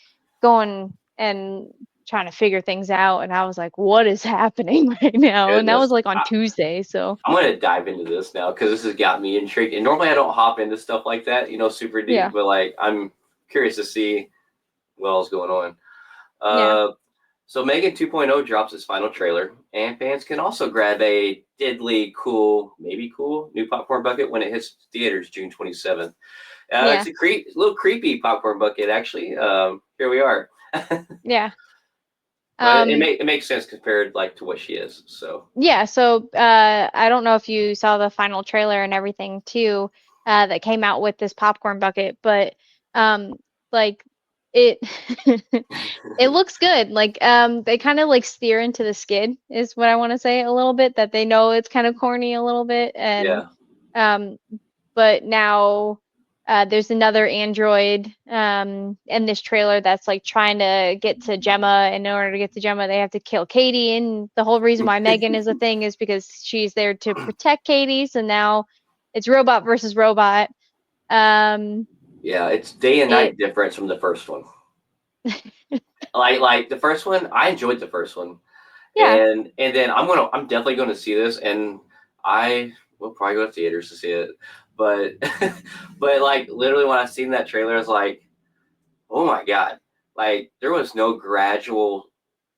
going and trying to figure things out. And I was like, what is happening right now? And that was Goodness. like on Tuesday. So I'm gonna dive into this now because this has got me intrigued. And normally I don't hop into stuff like that, super deep, yeah, but like I'm curious to see what else going on. yeah. So Megan 2.0 drops its final trailer, and fans can also grab a diddly cool, maybe cool, new popcorn bucket when it hits theaters June 27th. Yeah. It's a little creepy popcorn bucket, actually. Here we are. Yeah. But Um, it makes sense compared like to what she is. So yeah, so I don't know if you saw the final trailer and everything too, that came out with this popcorn bucket, but um like it it looks good. Like they kind of like steer into the skid is what I want to say a little bit, that they know it's kind of corny a little bit, and yeah, um but now there's another android in this trailer that's like trying to get to Gemma, and in order to get to Gemma, they have to kill Katie. And the whole reason why Megan is a thing is because she's there to protect Katie. So now it's robot versus robot. Um, yeah, it's day and it night difference from the first one. Like the first one, I enjoyed the first one, yeah. and then I'm definitely gonna see this, and I will probably go to theaters to see it, but but like literally when I seen that trailer, I was like, oh my god, like there was no gradual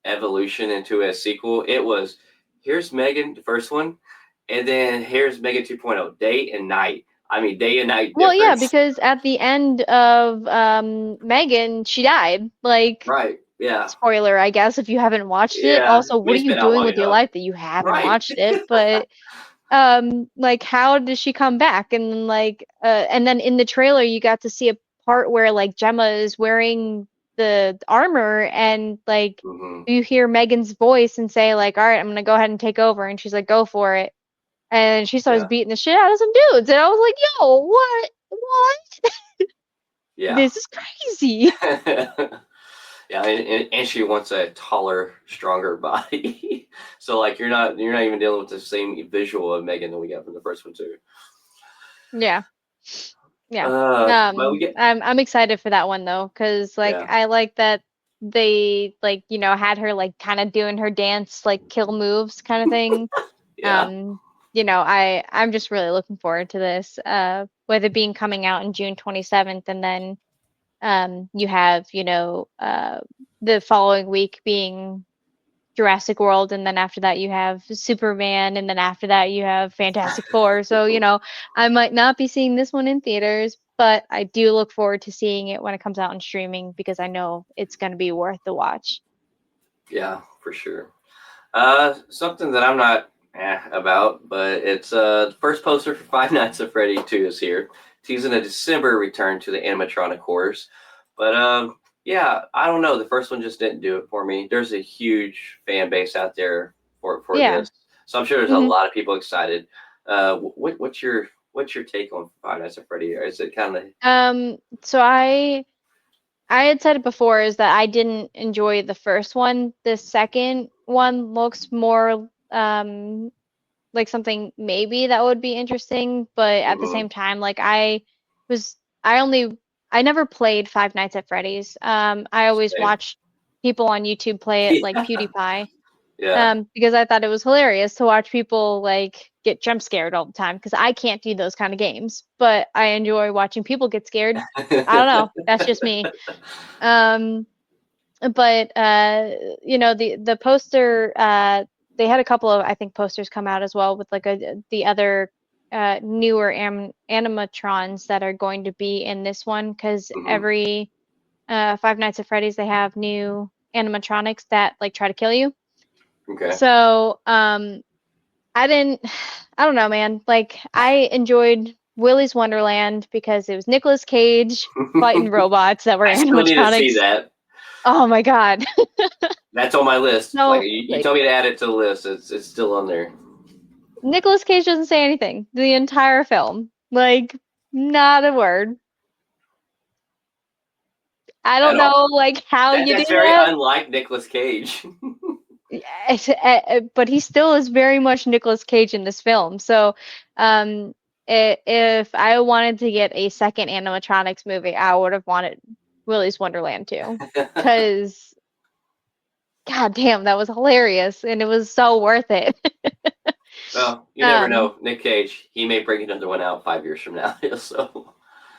evolution into a sequel. It was here's Megan, the first one, and then here's Megan 2.0, day and night. I mean, day and night Well, yeah, difference. because at the end of Megan, she died. Like, Right. Yeah. spoiler, I guess, if you haven't watched it. Yeah. Also, what are We've you been out doing long with your enough. life that you haven't Right. watched it? But like how does she come back? And like and then in the trailer you got to see a part where like Gemma is wearing the armor, and like Hmm. you hear Megan's voice and say like, all right, I'm gonna go ahead and take over, and she's like, go for it. And she starts Yeah. beating the shit out of some dudes, and I was like, yo, what Yeah. this is crazy. Yeah, and she wants a taller, stronger body. So like you're not even dealing with the same visual of Megan that we got from the first one too. Yeah, yeah. But we get I'm excited for that one though, because like yeah, I like that they like had her like kind of doing her dance like kill moves kind of thing. yeah, Um, I'm just really looking forward to this. With it being coming out in June 27th, and then you have the following week being Jurassic World, and then after that you have Superman, and then after that you have Fantastic Four. So, I might not be seeing this one in theaters, but I do look forward to seeing it when it comes out on streaming because I know it's going to be worth the watch. yeah, for sure. Something that I'm not about, but it's the first poster for Five Nights at Freddy 2 is here, teasing a December return to the animatronic horrors. But yeah, I don't know. The first one just didn't do it for me. There's a huge fan base out there for Yeah. this, so I'm sure there's a hmm lot of people excited. What's your take on Five Nights at Freddy? Or is it kind of so I had said it before is that I didn't enjoy the first one. The second one looks more like something maybe that would be interesting, but at the mm-hmm. same time, like was I only I never played Five Nights at Freddy's. I always Same? watched people on YouTube play it like Yeah, PewDiePie. Yeah. Because I thought it was hilarious to watch people like get jump scared all the time because I can't do those kind of games, but I enjoy watching people get scared. I don't know, that's just me. Um, but the poster, they had a couple of, I think, posters come out as well with like the other newer animatrons that are going to be in this one because Hmm. every Five Nights at Freddy's they have new animatronics that like try to kill you. Okay. So I didn't, I don't know, man. Like I enjoyed Willy's Wonderland because it was Nicolas Cage fighting robots that were I still need to see animatronics. that. Oh my God. That's on my list. Like No, you like told me to add it to the list. It's still on there. Nicolas Cage doesn't say anything the entire film. Like not a word. I At don't all. know like how you do That's very that. unlike Nicolas Cage. Yes, but he still is very much Nicolas Cage in this film. So, if I wanted to get a second animatronics movie, I would have wanted Willy's Wonderland too, because God damn, that was hilarious and it was so worth it. Well, you never Um, know. Nick Cage, he may bring another one out 5 years from now. So,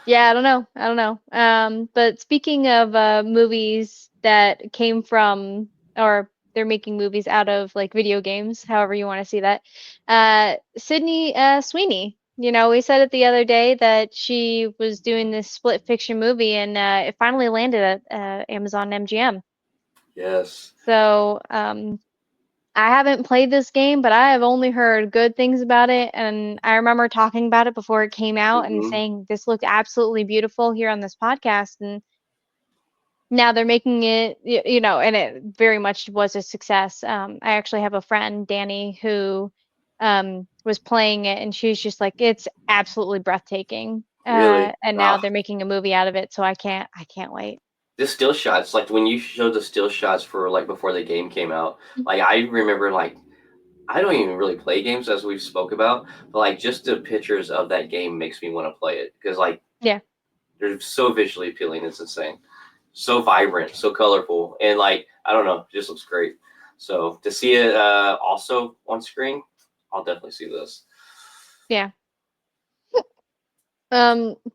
yeah, I don't know, I don't know. But speaking of movies that came from, or they're making movies out of like video games, however you want to see that. Sydney Sweeney, we said it the other day that she was doing this split fiction movie, and it finally landed at Amazon MGM. yes. So I haven't played this game, but I have only heard good things about it, and I remember talking about it before it came out and Hmm. saying this looked absolutely beautiful here on this podcast, and now they're making it, and it very much was a success. I actually have a friend, Danny, who was playing it, and she's just like, it's absolutely breathtaking. Really. And now Ah, they're making a movie out of it, so I can't wait. the still shots, like when you showed the still shots for like before the game came out, like I remember like I don't even really play games as we've spoke about, but like just the pictures of that game makes me want to play it because like Yeah, they're so visually appealing. It's insane. So vibrant, so colorful, and like I don't know, it just looks great. So to see it also on screen, I'll definitely see this. yeah.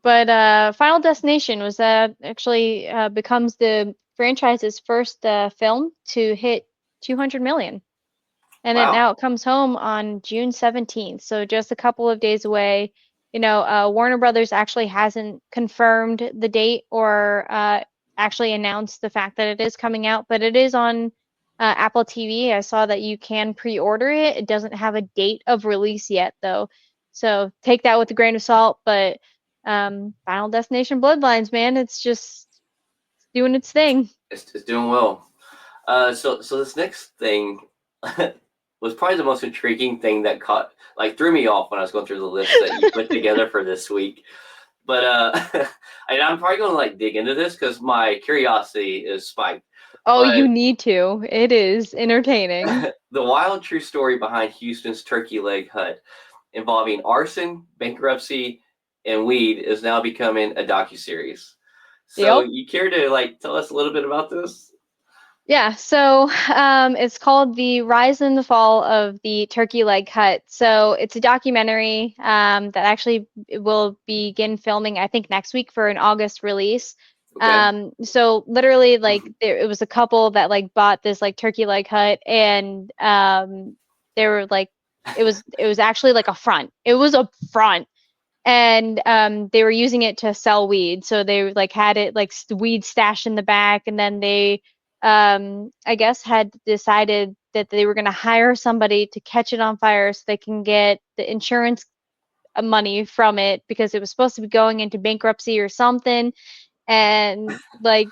But Final Destination was actually becomes the franchise's first film to hit 200 million. And it Wow. now it comes home on June 17th, so just a couple of days away. Warner Brothers actually hasn't confirmed the date or actually announced the fact that it is coming out, but it is on Apple TV. I saw that you can pre-order it. It doesn't have a date of release yet, though, so take that with a grain of salt. But Final Destination Bloodlines, man, it's just doing its thing. It's doing well. So this next thing was probably the most intriguing thing that caught like threw me off when I was going through the list that you put together for this week. But I'm probably going to like dig into this because my curiosity is spiked. Oh, you But need to. It is entertaining. the wild true story behind Houston's turkey leg hut involving arson, bankruptcy, and weed is now becoming a docuseries. So Yep. you care to like tell us a little bit about this? Yeah, so it's called The Rise and the Fall of the Turkey Leg Hut. So it's a documentary that actually will begin filming, I think, next week for an August release. Okay. So literally, like, it was a couple that like bought this like turkey leg hut, and they were like, it was actually like a front. It was a front, and they were using it to sell weed. So they like had it like weed stashed in the back, and then they I guess had decided that they were going to hire somebody to catch it on fire so they can get the insurance money from it because it was supposed to be going into bankruptcy or something. And like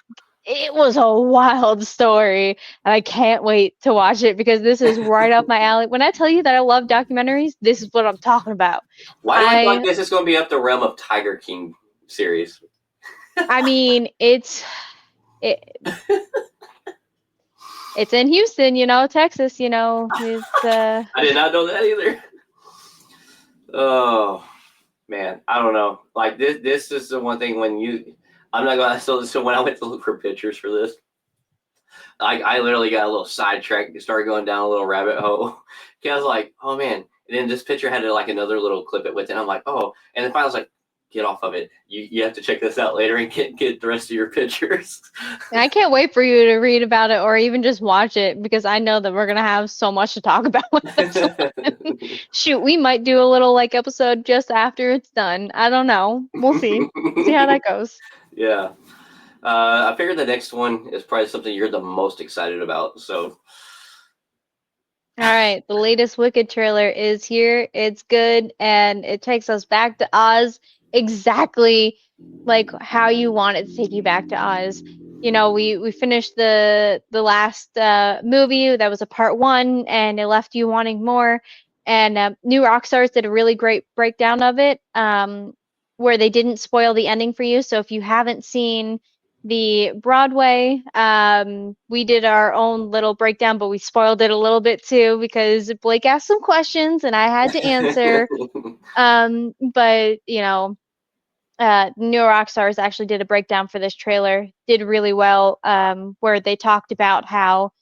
it was a wild story, and I can't wait to watch it because this is right up my alley. When I tell you that I love documentaries, this is what I'm talking about. Why do I feel like I this is going to be up the realm of Tiger King series? I mean, it, it's in Houston, Texas, it's I did not know that either. Oh man, I don't know. Like this is the one thing when you, I'm not gonna. So when I went to look for pictures for this, I literally got a little sidetracked, started going down a little rabbit hole. I was like, oh man. And then this picture had like another little clip it with it. I'm like, oh. And then finally I was like, get off of it. You have to check this out later and get the rest of your pictures. And I can't wait for you to read about it or even just watch it because I know that we're gonna have so much to talk about with this one. Shoot, we might do a little like episode just after it's done. I don't know. We'll see. We'll see how that goes. Yeah. I figured the next one is probably something you're the most excited about. So All right, the latest Wicked trailer is here. It's good, and it takes us back to Oz exactly like how you want it to take you back to Oz. You know, we finished the last movie that was a part one, and it left you wanting more. And New Rockstars did a really great breakdown of it, where they didn't spoil the ending for you. So if you haven't seen the Broadway. We did our own little breakdown, but we spoiled it a little bit too because Blake asked some questions and I had to answer. But you know, New Rockstars actually did a breakdown for this trailer, did really well, where they talked about how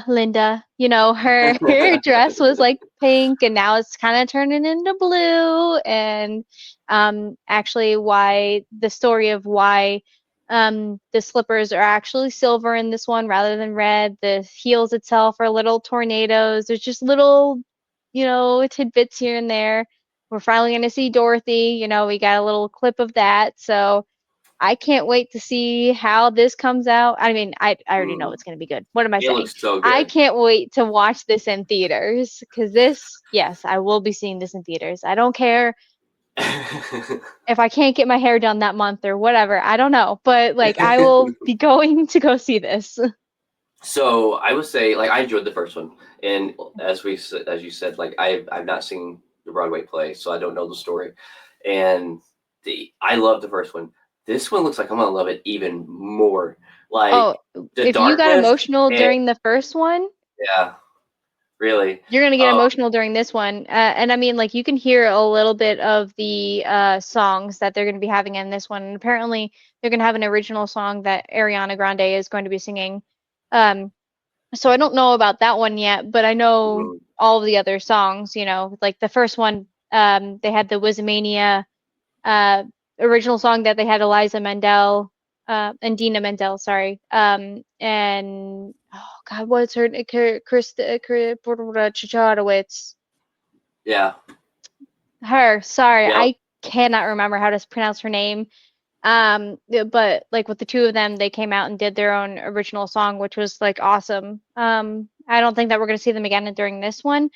Linda, you know, her dress was like pink and now it's kind of turning into blue. And actually, why the story of why the slippers are actually silver in this one rather than red. The heels itself are little tornadoes. There's just little, you know, tidbits here and there. We're finally going to see Dorothy. You know, we got a little clip of that. So I can't wait to see how this comes out. I mean, I already know it's going to be good. What am I it saying? looks so I good. can't wait to watch this in theaters because this, yes, I will be seeing this in theaters. I don't care if I can't get my hair done that month or whatever. I don't know, but like I will be going to go see this. So I would say, like, I enjoyed the first one, and as you said, like I've not seen the Broadway play, so I don't know the story, and I love the first one. This one looks like I'm gonna love it even more. Like Oh, the if you got darkness, emotional and during the first one, yeah, really. you're gonna get Um, emotional during this one. And I mean, like you can hear a little bit of the songs that they're gonna be having in this one. And apparently, they're gonna have an original song that Ariana Grande is going to be singing. Um, so I don't know about that one yet, but I know mhm, all of the other songs. You know, like the first one, they had the Wizmania uh, original song that they had Eliza Mendel and Dina Mendel, sorry. And oh God, what's her Chicharowicz? yeah, Her, sorry, yep. I cannot remember how to pronounce her name. Yeah, but like with the two of them, they came out and did their own original song, which was like awesome. I don't think that we're gonna see them again during this one,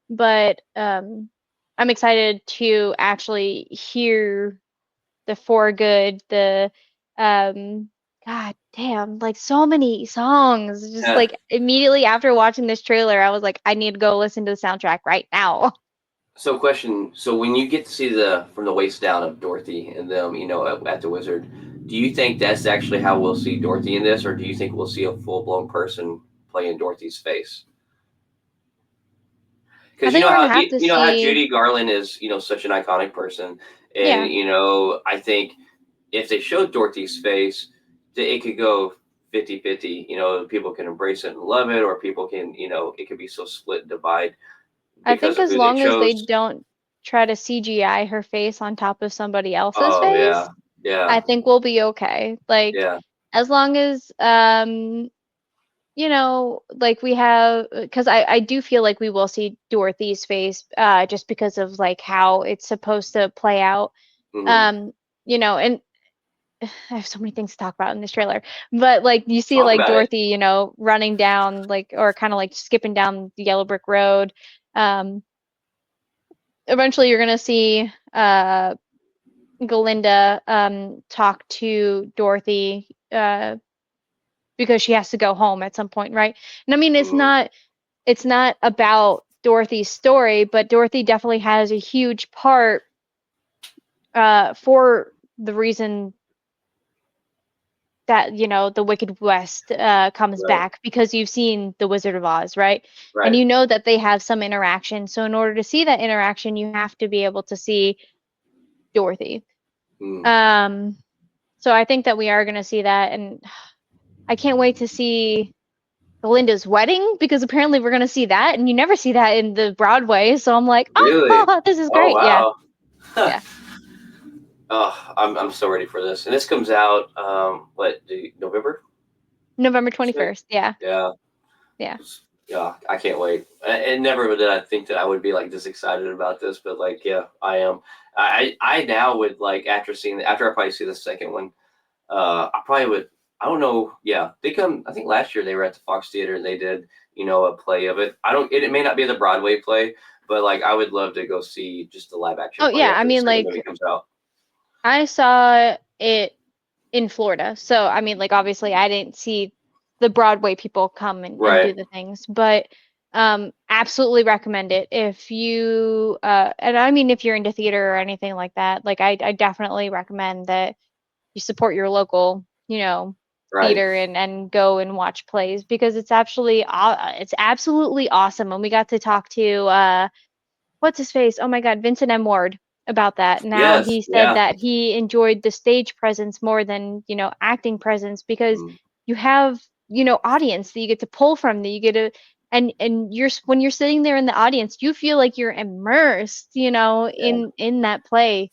but I'm excited to actually hear the For Good, the um God damn, like so many songs. Just Yeah. like immediately after watching this trailer, I was like, I need to go listen to the soundtrack right now. So, question. So, when you get to see the from the waist down of Dorothy and them, at the Wizard, do you think that's actually how we'll see Dorothy in this, or do you think we'll see a full blown person playing Dorothy's face? I Because think we're gonna have to you know how see, Judy Garland is such an iconic person, and yeah. I think if they showed Dorothy's face, it could go 50-50. People can embrace it and love it, or people can it could be so split and divide I because think of as who they long as they chose. don't try to CGI her face on top of somebody else's Oh yeah, face, I yeah, think we'll be okay. Like yeah. as long as you know, like we have, because I do feel like we will see Dorothy's face, just because of like how it's supposed to play out. Hmm. Um, you know, and I have so many things to talk about in this trailer, but like you see Talk like about it. Dorothy, you know, running down like or kind of like skipping down the yellow brick road. Um, eventually you're gonna see Galinda talk to Dorothy because she has to go home at some point, right? And I mean Mhm. it's not about Dorothy's story, but Dorothy definitely has a huge part for the reason that, you know, the Wicked West comes Right, back because you've seen The Wizard of Oz, right? And right. you know that they have some interaction. So in order to see that interaction, you have to be able to see Dorothy. Mm. Um, so I think that we are going to see that, and I can't wait to see Belinda's wedding because apparently we're gonna see that, and you never see that in the Broadway. So I'm like, Really? oh, this is Oh great. Yeah, wow. yeah. Oh, I'm so ready for this. And this comes out November? November You say? 21st. Yeah, Yeah. yeah. Yeah, I can't wait. And never did I think that I would be like this excited about this, but like, yeah, I am. I now would like after I probably see the second one, I probably would. I don't know. Yeah, they come. I think last year they were at the Fox Theater and they did, a play of it. I don't. It may not be the Broadway play, but like I would love to go see just the live action Oh play yeah. I after the mean, second movie like comes out. I saw it in Florida. So I mean, like obviously I didn't see the Broadway people come and do Right. the things, but absolutely recommend it if you and I mean if you're into theater or anything like that, like I definitely recommend that you support your local, Right. theater and go and watch plays because it's absolutely awesome. And we got to talk to what's his face? Oh my God, Vincent M. Ward about that. Now Yes. he said Yeah. that he enjoyed the stage presence more than, acting presence because Mm, you have, audience that you get to pull from, that you get to, and when you're sitting there in the audience, you feel like you're immersed, yeah. in that play.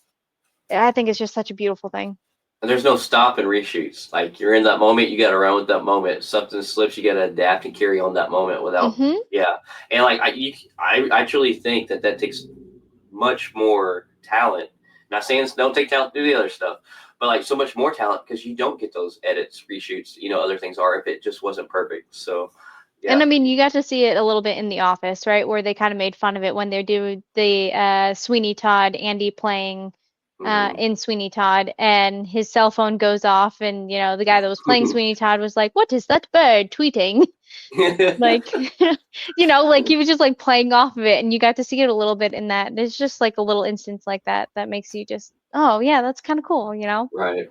I think it's just such a beautiful thing. And there's no stop and reshoots. Like you're in that moment, you got to run with that moment. Something slips, you got to adapt and carry on that moment without. Mm-hmm. Yeah. And like I truly think that takes much more talent. Not saying don't take talent to do the other stuff, but like so much more talent because you don't get those edits, reshoots, other things are if it just wasn't perfect. So And yeah. I mean, you got to see it a little bit in The Office, right? Where they kind of made fun of it when they do the Sweeney Todd, Andy playing Hmm. in Sweeney Todd, and his cell phone goes off, and the guy that was playing Sweeney Todd was like, "What is that bird tweeting?" Like, like he was just like playing off of it, and you got to see it a little bit in that. And it's just like a little instance like that that makes you just, oh yeah, that's kind of cool. Right.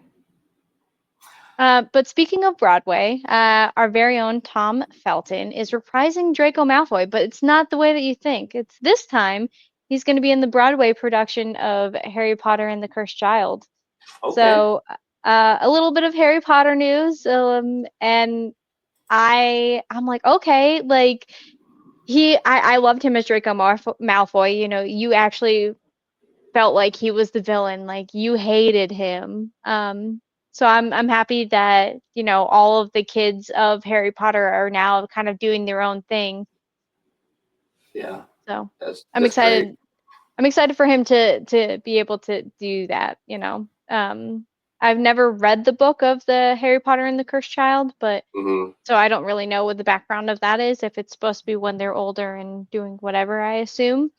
But speaking of Broadway, our very own Tom Felton is reprising Draco Malfoy, but it's not the way that you think. It's this time he's going to be in the Broadway production of Harry Potter and the Cursed Child. Okay. So, a little bit of Harry Potter news, and I'm like, okay, like I loved him as Draco Malfoy. You actually felt like he was the villain, like you hated him. So I'm happy that, all of the kids of Harry Potter are now kind of doing their own thing. Yeah. So I'm That's great. excited. I'm excited for him to be able to do that. I've never read the book of the Harry Potter and the Cursed Child, but Hmm. so I don't really know what the background of that is, if it's supposed to be when they're older and doing whatever, I assume.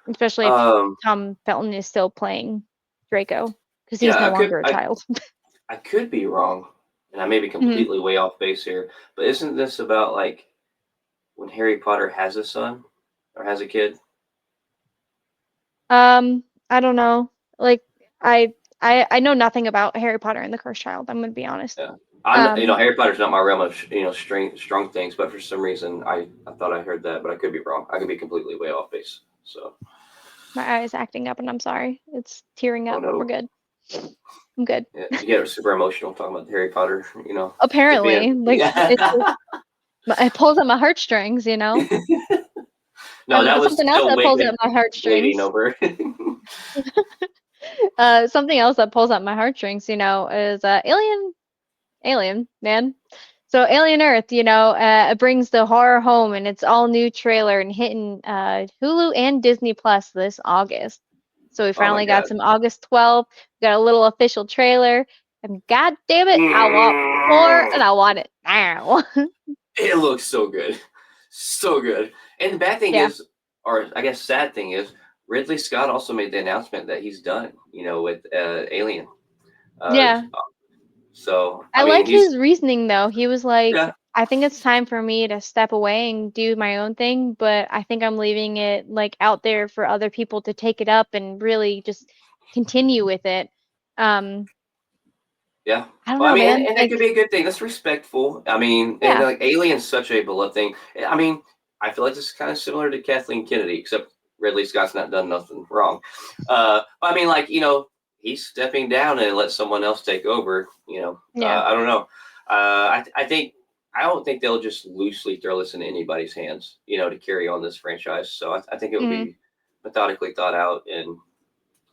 Especially if Um. Tom Felton is still playing Draco, because he's Yeah. no I could. longer a I child. I could be wrong, and I may be Mhm. completely way off base here. But isn't this about like when Harry Potter has a son or has a kid? I don't know. Like I I know nothing about Harry Potter and the Cursed Child. I'm gonna be honest. Yeah. Um, Harry Potter's not my realm of strong things, but for some reason I thought I heard that, but I could be wrong. I could be completely way off base. So, my eye is acting up, and I'm sorry. It's tearing oh up. We're no, good. I'm good. yeah, you get super emotional talking about Harry Potter. Could be a Apparently, like yeah. it pulls at my heartstrings. No, that was Something else still that pulls at my waiting heartstrings. over. Something else that pulls at my heartstrings, is Alien, man. So Alien Earth, it brings the horror home and it's all new trailer and hitting Hulu and Disney Plus this August. So we Oh my finally got god. some August 12th. We got a little official trailer. And god damn it, I want more and I want it now. It looks so good. So good. And the bad thing Yeah. is, or I guess sad thing is, Ridley Scott also made the announcement that he's done, with Alien. Uh, Yeah. so, I I mean, like he's, his reasoning though. He was like, yeah, I think it's time for me to step away and do my own thing, but I think I'm leaving it like out there for other people to take it up and really just continue with it. Um, yeah. I don't Well, I know, mean, man. and that could Like, be a good thing. That's respectful. I mean, and yeah. like Alien's such a beloved thing. I mean, I feel like this is kind of similar to Kathleen Kennedy, except Ridley Scott's not done nothing wrong. I mean, like, he's stepping down and let someone else take over. Yeah. I don't know. I don't think they'll just loosely throw this in anybody's hands, to carry on this franchise. So I think it will Mm, be methodically thought out, and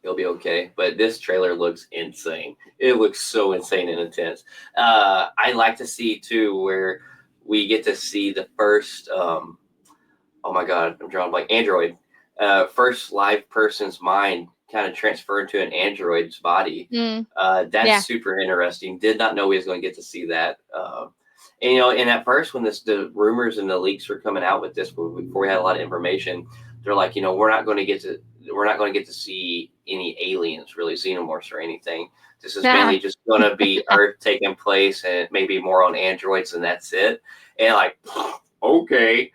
it'll be okay. But this trailer looks insane. It looks so insane and intense. I like to see too where we get to see the first. Oh my god, I'm drawing like Android. First live person's mind kind of transferred to an android's body. mm, That's yeah. super interesting. Did not know we was going to get to see that. And at first, when the rumors and the leaks were coming out with this, before we had a lot of information, they're like, we're not going to get to see any aliens, really xenomorphs or anything. This is mainly just going to be Earth taking place, and maybe more on androids, and that's it. And like, okay,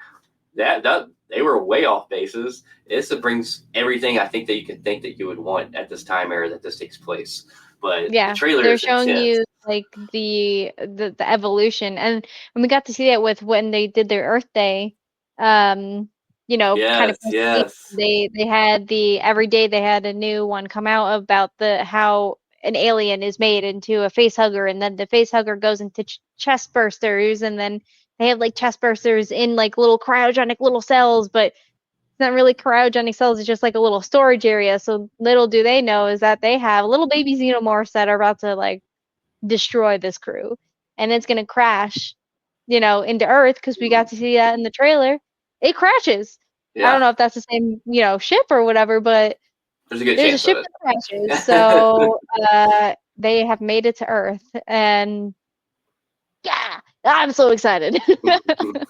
that they were way off bases. This brings everything I think that you could think that you would want at this time era that this takes place. But the Yeah, trailer they're is showing intense. you like the evolution, and we got to see that with when they did their Earth Day, um, kind of Yes, presentation. yes. They had the every day they had a new one come out about the how an alien is made into a face hugger, and then the face hugger goes into chest bursters, and then they have like chest bursters in like little cryogenic little cells, but it's not really cryogenic cells, it's just like a little storage area. So little do they know is that they have little baby xenomorphs that are about to like destroy this crew. And it's gonna crash, into Earth because we got to see that in the trailer. It crashes. I don't Yeah, know if that's the same, ship or whatever, but there's a good there's a chance of ship that crashes. So they have made it to Earth, and yeah, I'm so excited. it.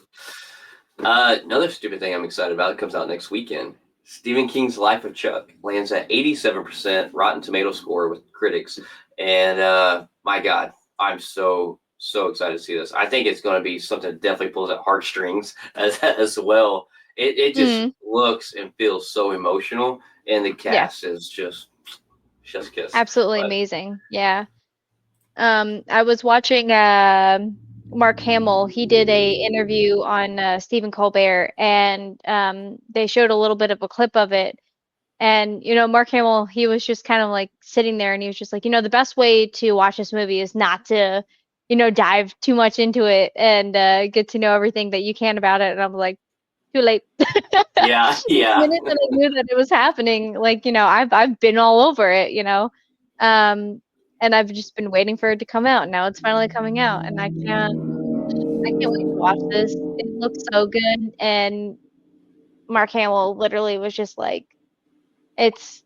Another stupid thing I'm excited about comes out next weekend. Stephen King's Life of Chuck lands at 87% Rotten Tomato score with critics, and my God, I'm so excited to see this. I think it's going to be something that definitely pulls at heartstrings as well. It just Mm, looks and feels so emotional, and the yeah, cast is just kiss. absolutely But amazing. Yeah. I was watching Mark Hamill. He did a interview on Stephen Colbert, and they showed a little bit of a clip of it. And Mark Hamill, he was just kind of like sitting there, and he was just like, the best way to watch this movie is not to, dive too much into it and get to know everything that you can about it. And I'm like, too late. yeah, The yeah. minute that I knew that it was happening, like, I've been all over it, Um, and I've just been waiting for it to come out. Now it's finally coming out, and I can't wait to watch this. It looks so good, and Mark Hamill literally was just like, it's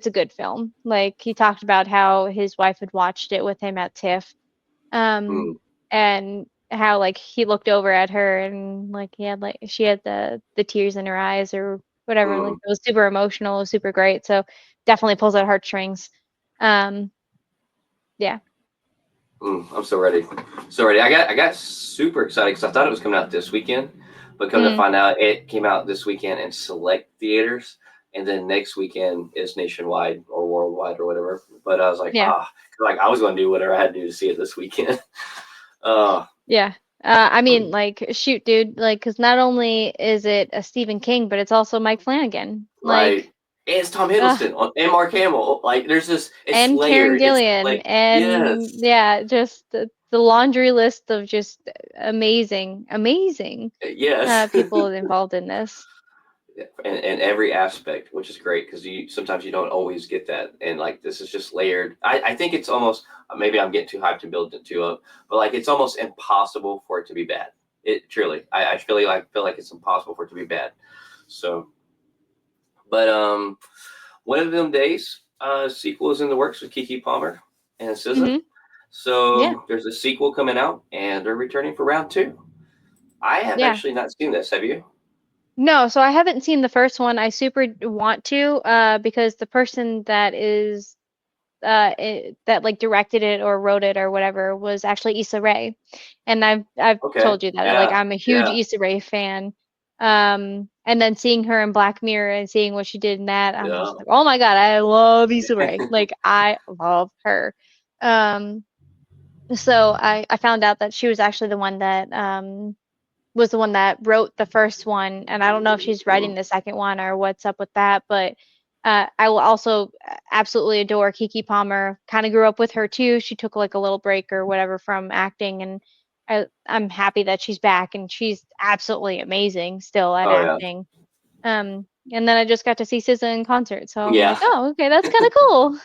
a good film. Like he talked about how his wife had watched it with him at TIFF, um, Mm, and how like he looked over at her and like he had like she had the tears in her eyes or whatever. Like mm. it was super emotional, it was super great. So definitely pulls at heartstrings. Um, yeah. I'm so ready. So ready. I got super excited because I thought it was coming out this weekend, but come to Mm, find out it came out this weekend in select theaters, and then next weekend is nationwide or worldwide or whatever. But I was like, yeah. like I was going to do whatever I had to do to see it this weekend. uh, Yeah. I mean, like, shoot, dude, like, because not only is it a Stephen King, but it's also Mike Flanagan. right. Like, And it's Tom uh, Hiddleston and Mark Hamill. Like, there's this. It's and Karen layered. It's Gillian, like and yes, yeah, just the laundry list of just amazing yes. people involved in this. And every aspect, which is great because you sometimes you don't always get that. And like this is just layered. I think it's almost maybe I'm getting too hyped and building it too up, but like it's almost impossible for it to be bad. It truly, I feel like it's impossible for it to be bad. So, but one of them days, sequel is in the works with Kiki Palmer and SZA. Hmm. Yeah, So there's a sequel coming out, and they're returning for round two. I have yeah. actually not seen this. Have you? No, so I haven't seen the first one. I super want to, because the person that is that like directed it or wrote it or whatever was actually Issa Rae, and I've Okay. told you that like Yeah. I'm a huge Yeah. Issa Rae fan. And then seeing her in Black Mirror and seeing what she did in that, I'm Yeah. just like, oh my God, I love Issa Rae. Like I love her. Um, so I found out that she was actually the one that was the one that wrote the first one, and I don't know if she's writing Mm, the second one or what's up with that, but I will also absolutely adore Kiki Palmer. Kind of grew up with her too. She took like a little break or whatever from acting, and I'm happy that she's back, and she's absolutely amazing still at Oh yeah, acting. And then I just got to see SZA in concert, so I'm like, yeah. oh, okay, that's kind of cool.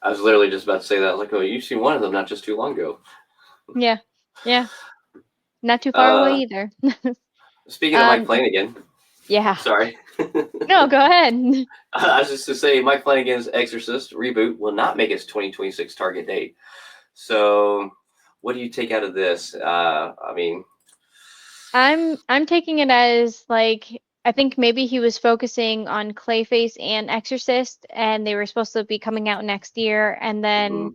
I was literally just about to say that. I was like, oh, you've seen one of them not just too long ago. Yeah, yeah, not too far away Uh, either. Speaking of Mike um, Flanagan, yeah. sorry. No, go ahead. I was just to say, Mike Flanagan's Exorcist reboot will not make its 2026 target date. So, what do you take out of this? I mean, I'm taking it as like I think maybe he was focusing on Clayface and Exorcist, and they were supposed to be coming out next year, and then mhm,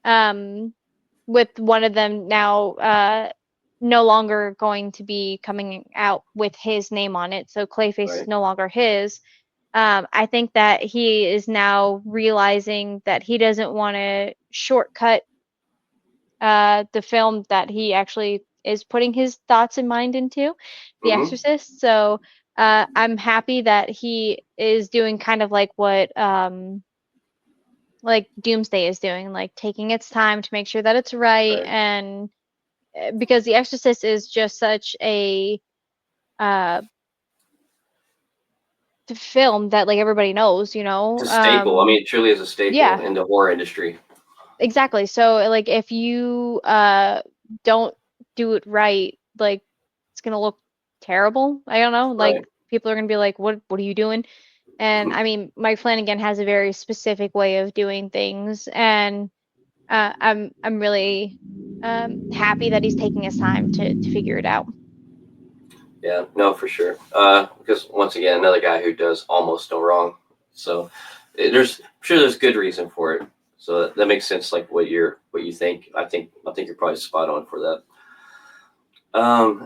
um with one of them now no longer going to be coming out with his name on it, so Clayface is right. no longer his. I think that he is now realizing that he doesn't want to shortcut the film that he actually is putting his thoughts and mind into, The Hmm. Exorcist. So I'm happy that he is doing kind of like Doomsday is doing, like taking its time to make sure that it's right, Right. and because The Exorcist is just such a uh film that like everybody knows, you know. It's a staple. I mean, it truly is a staple Yeah, in the horror industry. exactly. So like if you don't do it right, like it's gonna look terrible. I don't know. Right. Like people are gonna be like, what are you doing? And Hmm. I mean, Mike Flanagan has a very specific way of doing things, and I'm really happy that he's taking his time to figure it out. Yeah. No, for sure. Because once again, another guy who does almost no wrong. So, I'm sure there's good reason for it. So that makes sense. Like what you think. I think you're probably spot on for that.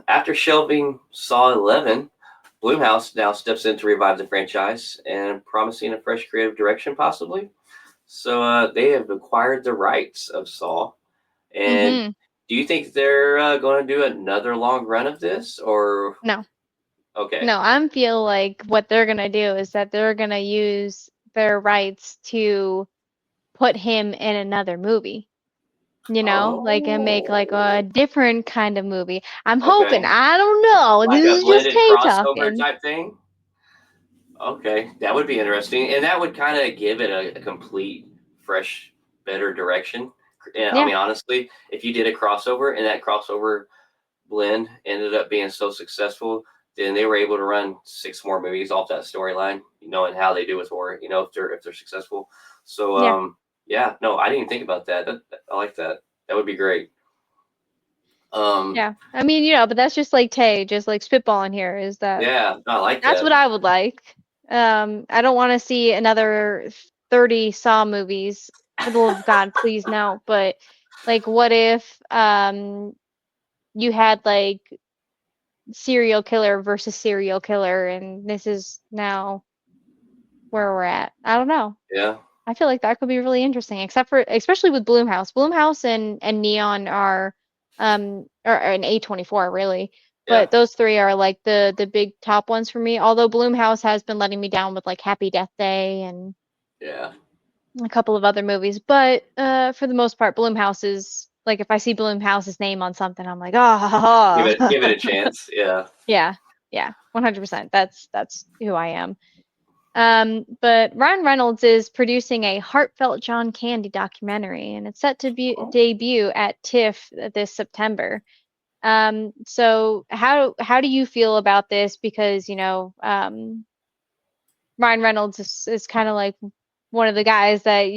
After shelving Saw 11, Blumhouse now steps in to revive the franchise and promising a fresh creative direction, possibly. So they have acquired the rights of Saw. And Hmm. do you think they're going to do another long run of this, or No, okay? no, I feel like what they're gonna do is that they're gonna use their rights to put him in another movie. You know, like and make like a Oh, different kind of movie. I'm hoping. okay, I don't know. like a This is just blended Tay crossover talking. type thing. Okay, that would be interesting, and that would kind of give it a complete, fresh, better direction. And I Yeah, mean, honestly, if you did a crossover and that crossover blend ended up being so successful, then they were able to run 6 more movies off that storyline, knowing how they do with horror. If they're successful. So yeah, yeah, no, I didn't even think about that. I like that. That would be great. Um, yeah. I mean, but that's just like Tay, just like spitballing here. Is that yeah, I like that's that. what I would like. I don't want to see another 30 Saw movies. For the love of God, please no. But like, what if you had like serial killer versus serial killer, and this is now where we're at. I don't know. Yeah, I feel like that could be really interesting, except for especially with Bloomhouse. Bloomhouse and Neon are or an A24 really. yeah, But those three are like the big top ones for me. Although Bloomhouse has been letting me down with like Happy Death Day and yeah. a couple of other movies. But for the most part, Bloomhouse is like if I see Bloomhouse's name on something, I'm like, Give it oh, a chance. Yeah. yeah, yeah, 100%. That's who I am. But Ryan Reynolds is producing a heartfelt John Candy documentary, and it's set to Oh, debut at TIFF this September. So how do you feel about this? Because Ryan Reynolds is kind of like one of the guys that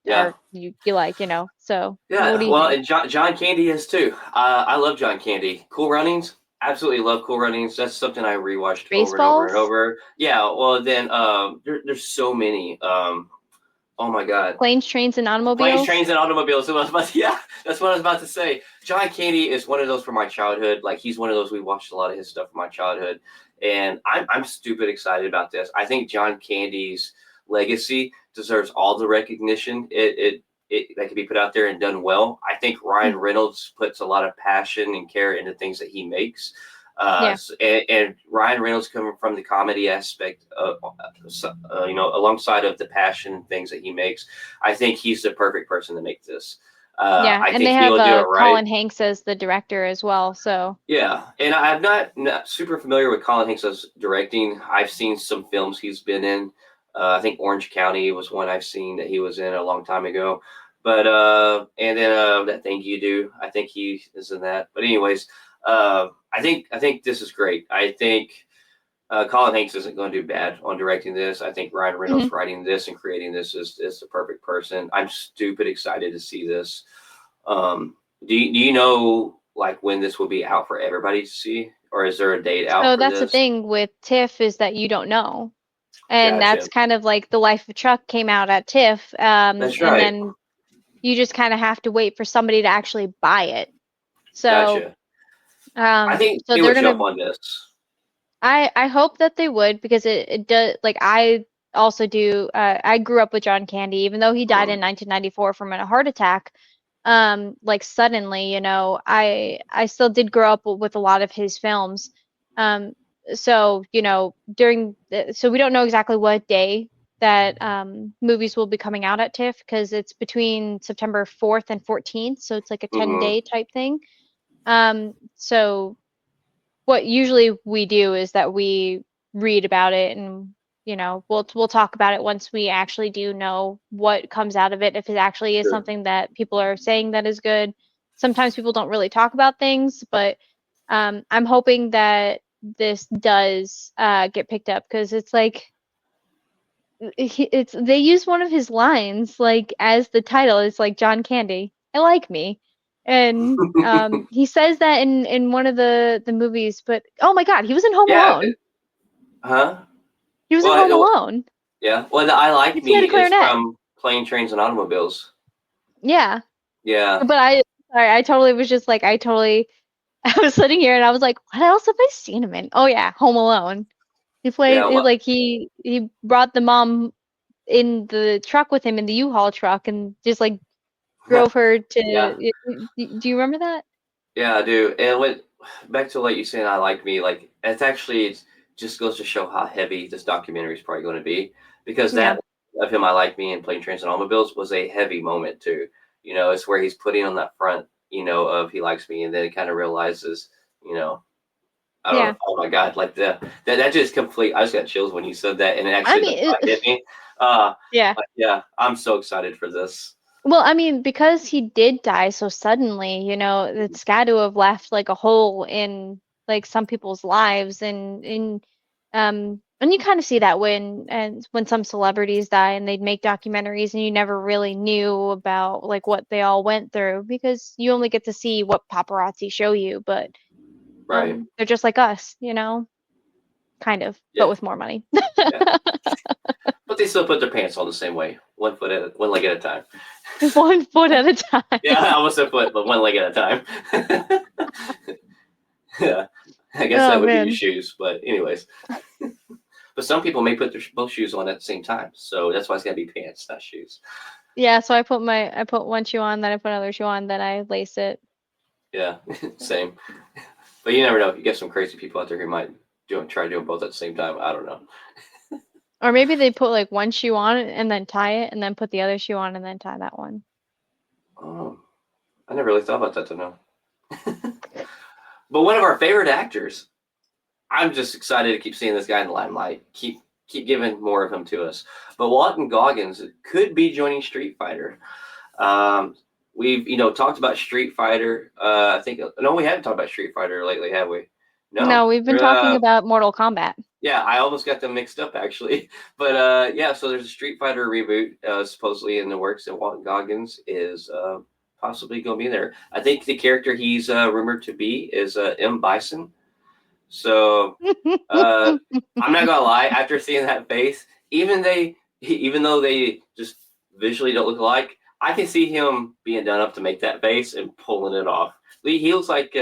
yeah. you like, So what do Yeah, you well, think? and John Candy is too. I love John Candy. Cool Runnings, absolutely love Cool Runnings. That's something I rewatched over and over and Baseballs, over. Yeah, well, then there's so many. Oh my God, planes, trains, and Planes, automobiles. Trains, and Automobiles. Yeah, that's what I was about to say. John Candy is one of those from my childhood. Like he's one of those we watched a lot of his stuff from my childhood, and I'm stupid excited about this. I think John Candy's legacy deserves all the recognition it that can be put out there and done well. I think Ryan Mm, Reynolds puts a lot of passion and care into things that he makes. Yeah. And Ryan Reynolds coming from the comedy aspect of, alongside of the passion and things that he makes, I think he's the perfect person to make this. Yeah. I And they think have he'll do it right. Colin Hanks as the director as well. So Yeah, and I'm not super familiar with Colin Hanks' directing. I've seen some films he's been in. I think Orange County was one I've seen that he was in a long time ago. But and then That Thing You Do, I think he is in that. But anyways, I think this is great. I think Colin Hanks isn't going to do bad on directing this. I think Ryan mhm. Reynolds writing this and creating this is the perfect person. I'm stupid excited to see this. Do you know like when this will be out for everybody to see, or is there a date out So for that's the this? thing with TIFF is that you don't know. And Gotcha. that's kind of like The Life of Chuck came out at TIFF, That's and right. then you just kind of have to wait for somebody to actually buy it. So, Gotcha. I think so they they're would jump gonna. on this. I hope that they would because it does. Like I also do. I grew up with John Candy, even though he died Mhm. in 1994 from a heart attack. Like suddenly, I still did grow up with a lot of his films. Um, so so we don't know exactly what day that movies will be coming out at TIFF because it's between September 4th and 14th, so it's like a Mhm. 10-day type thing. So what usually we do is that we read about it and we'll talk about it once we actually do know what comes out of it, if it actually is Sure. something that people are saying that is good. Sometimes people don't really talk about things, but I'm hoping that this does get picked up because it's like it's they use one of his lines like as the title. It's like John Candy, I like me, and he says that in one of the movies. But oh my God, he was in Home Yeah. Alone. Huh? He was in Well, Home Alone. yeah. Well, the I He Like played Me a is clarinet. from Plane, Trains, and Automobiles. Yeah, Yeah. but I totally was just like I totally I was sitting here and I was like, what else have I seen him in? Oh yeah, Home Alone. He Yeah. played Well, like he brought the mom in the truck with him in the U-Haul truck and just like drove her yeah. to. Do you remember that? Yeah, I do. And when back to like you saying I Like Me, like it just goes to show how heavy this documentary is probably going to be because Yeah. that of him I Like Me and Plane Trains and Automobiles was a heavy moment too. It's where he's putting on that front, of he likes me, and then he kind of realizes, you know, I don't know. Yeah. Oh my God, like that just complete. I just got chills when you said that, and it I actually mean, hit me. Uh, yeah. yeah, I'm so excited for this. Well, I mean, because he did die so suddenly, it's got to have left like a hole in like some people's lives, and you kind of see that when some celebrities die and they'd make documentaries and you never really knew about like what they all went through because you only get to see what paparazzi show you, but Right. they're just like us, kind of, but Yeah. with more money. Yeah. But they still put their pants on the same way, one leg at a time. 1 foot at a Yeah, time. I almost said foot, but one leg at a time. Yeah, I guess Oh that would be your man. shoes. But anyways, but some people may put both shoes on at the same time, so that's why it's gotta be pants, not shoes. Yeah, so I put one shoe on, then I put another shoe on, then I lace it. Yeah, same. But you never know. You get some crazy people out there who might try doing both at the same time. I don't know. Or maybe they put like one shoe on and then tie it, and then put the other shoe on and then tie that one. Oh, I never really thought about that to know. But one of our favorite actors, I'm just excited to keep seeing this guy in the limelight. Keep giving more of him to us. But Walton Goggins could be joining Street Fighter. Um, we've talked about Street Fighter. I think no, we haven't talked about Street Fighter lately, have we? No. No, we've been talking about Mortal Kombat. Yeah, I almost got them mixed up actually. But yeah, so there's a Street Fighter reboot supposedly in the works, and Walton Goggins is possibly going to be there. I think the character he's rumored to be is M. Bison. So I'm not gonna lie. After seeing that face, even though they just visually don't look alike, I can see him being done up to make that face and pulling it off. He looks like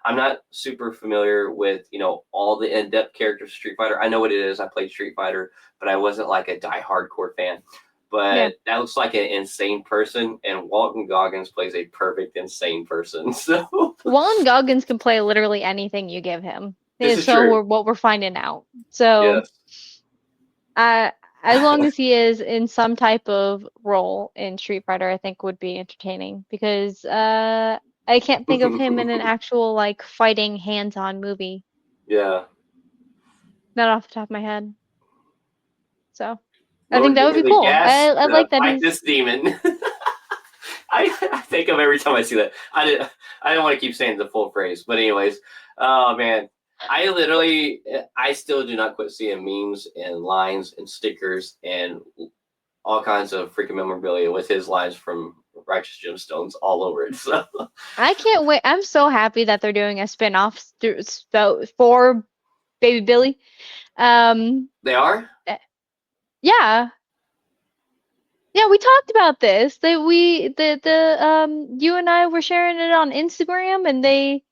I'm not super familiar with all the in-depth characters of Street Fighter. I know what it is. I played Street Fighter, but I wasn't like a die hardcore fan. but that looks like an insane person, and Walton Goggins plays a perfect insane person. So Walton Goggins can play literally anything you give him. this is So true. what we're finding out. So Yes. as long as he is in some type of role in Street Fighter, I think would be entertaining because I can't think of him in an actual like fighting hands-on movie. Yeah. Not off the top of my head. So I think Lord, that give would me be the cool. gas I to like that fight he's this demon. I think of every time I see that. I don't want to keep saying the full phrase, but anyways, oh man, I still do not quit seeing memes and lines and stickers and all kinds of freaking memorabilia with his lines from Righteous Gemstones all over it. So I can't wait. I'm so happy that they're doing a spin-off for Baby Billy. they are. Eh, yeah. Yeah, we talked about this. That we the you and I were sharing it on Instagram and they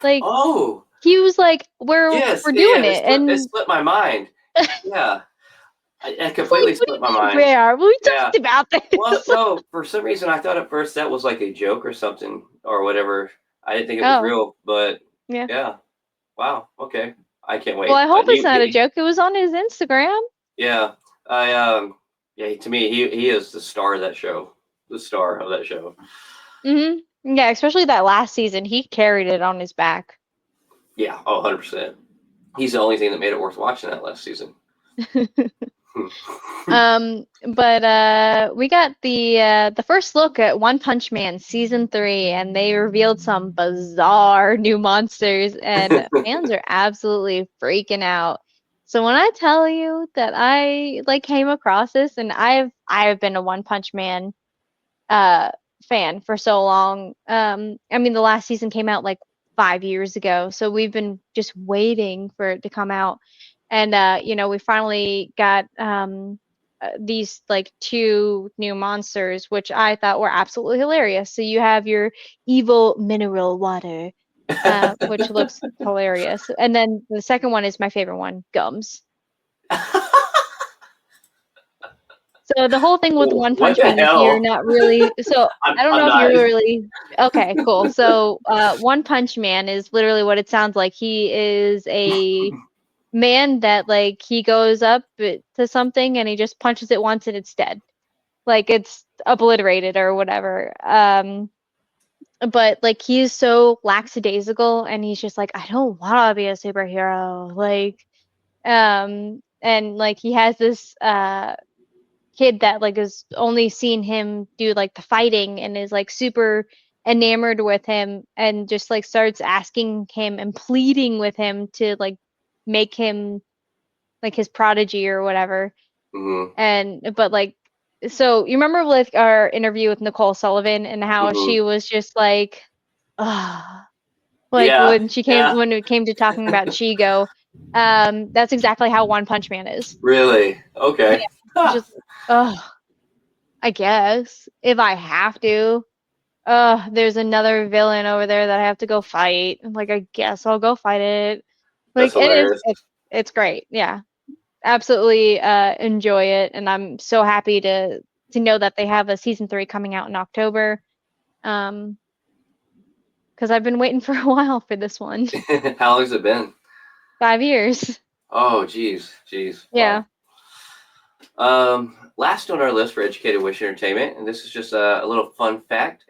like Oh he was like yes, we're yeah, doing yeah. it It and slipped my mind. Yeah, it it's like completely what do slipped my you mean mind. rare? We Yeah. talked about Well, this. no, for some reason I thought at first that was like a joke or something or whatever. I didn't think it was Oh, real, but yeah. yeah. Wow. Okay. I can't Well, wait. I hope But it's not a joke. It was on his Instagram. yeah. I yeah, to me he is the star of that show. The star of that show. Yeah, especially that last season. He carried it on his back. Yeah, oh, 100%. He's the only thing that made it worth watching that last season. But we got the first look at One Punch Man season 3, and they revealed some bizarre new monsters, and fans are absolutely freaking out. So when I tell you that I like came across this, and I've been a One Punch Man uh fan for so long. I mean the last season came out like 5 years ago, so we've been just waiting for it to come out. And we finally got these like two new monsters, which I thought were absolutely hilarious. So you have your evil mineral water, which looks hilarious. And then the second one is my favorite one, Gums. So the whole thing with One What Punch the Man is you're hell? not really, so I don't I'm know if not. you're really okay, cool. So One Punch Man is literally what it sounds like. He is a man that like he goes up to something and he just punches it once and it's dead. Like it's obliterated or whatever. But like he's so lackadaisical and he's just like, I don't wanna be a superhero. Like and like he has this kid that like has only seen him do like the fighting and is like super enamored with him and just like starts asking him and pleading with him to like make him like his prodigy or whatever. Hmm. And but like so you remember like our interview with Nicole Sullivan and how Hmm. she was just like ah like Yeah. Yeah. when it came to talking about Chigo, that's exactly how One Punch Man is. Really? Yeah. Okay. It's Huh. just oh I guess if I have to. There's another villain over there that I have to go fight. I'm like, I guess I'll go fight it. That's Like it is, hilarious. it's great. Yeah, absolutely enjoy it, and I'm so happy to know that they have a season 3 coming out in October. Um, because I've been waiting for a while for this one. How long has it been? 5 years. Oh, geez, geez. Yeah. Wow. Last on our list for Educated Wish Entertainment, and this is just a little fun fact,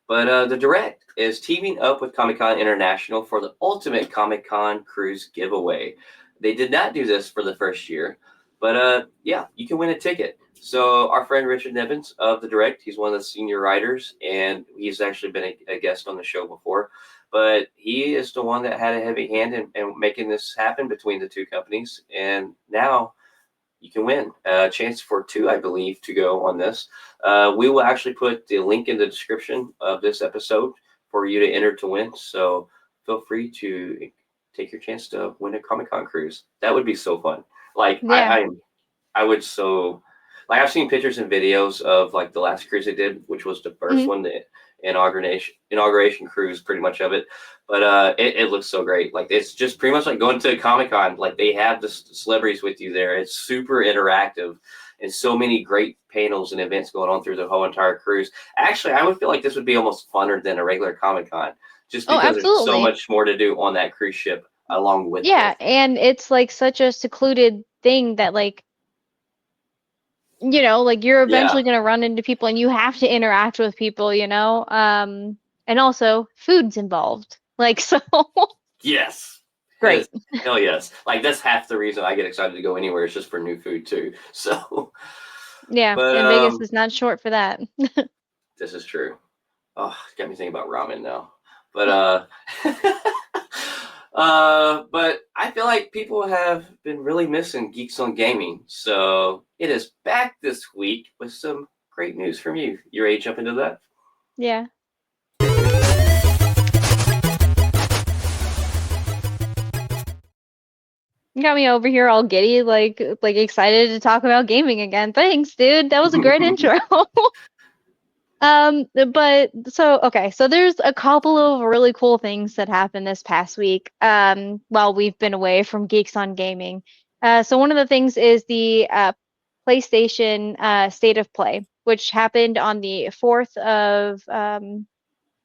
but the Direct is teaming up with Comic Con International for the Ultimate Comic Con Cruise giveaway. They did not do this for the first year, but yeah, you can win a ticket. So our friend Richard Nevins of the Direct, he's one of the senior writers, and he's actually been a guest on the show before. But he is the one that had a heavy hand in making this happen between the two companies, and now you can win a chance for two, I believe, to go on this. We will actually put the link in the description of this episode for you to enter to win. So feel free to take your chance to win a Comic Con cruise. That would be so fun. Like Yeah. I would so like I've seen pictures and videos of like the last cruise they did, which was the first Mhm. one, the inauguration cruise, pretty much of it. But it looks so great. Like it's just pretty much like going to a Comic Con. Like they have the celebrities with you there. It's super interactive, and so many great panels and events going on through the whole entire cruise. Actually, I would feel like this would be almost funner than a regular Comic-Con, just Oh, because there's so absolutely. much more to do on that cruise ship along with Yeah, this. and it's like such a secluded thing that like like you're Yeah. eventually going to run into people and you have to interact with people, and also food's involved. Like, so Yes. Yes. great. Hell yes. Like that's half the reason I get excited to go anywhere. It's just for new food too. So, Yeah, but and Vegas is not short for that. this is true. Oh, got me thinking about ramen now. But but I feel like people have been really missing Geeks on Gaming. So it is back this week with some great news from you. You ready to jump into that? Yeah. You got me over here all giddy, like excited to talk about gaming again. Thanks, dude. That was a great intro. But so okay, so there's a couple of really cool things that happened this past week, while we've been away from Geeks on Gaming. So one of the things is the PlayStation State of Play, which happened on the 4th of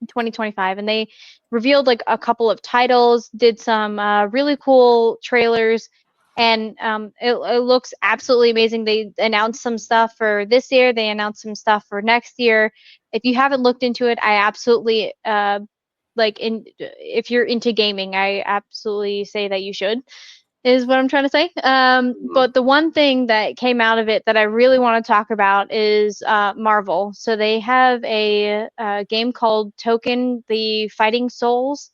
2025, and they revealed like a couple of titles, did some really cool trailers, and it looks absolutely amazing. They announced some stuff for this year, they announced some stuff for next year. If you haven't looked into it, I absolutely if you're into gaming, I absolutely say that you should, is what I'm trying to say. Mhm. But the one thing that came out of it that I really want to talk about is Marvel. So they have a game called Token: The Fighting Souls.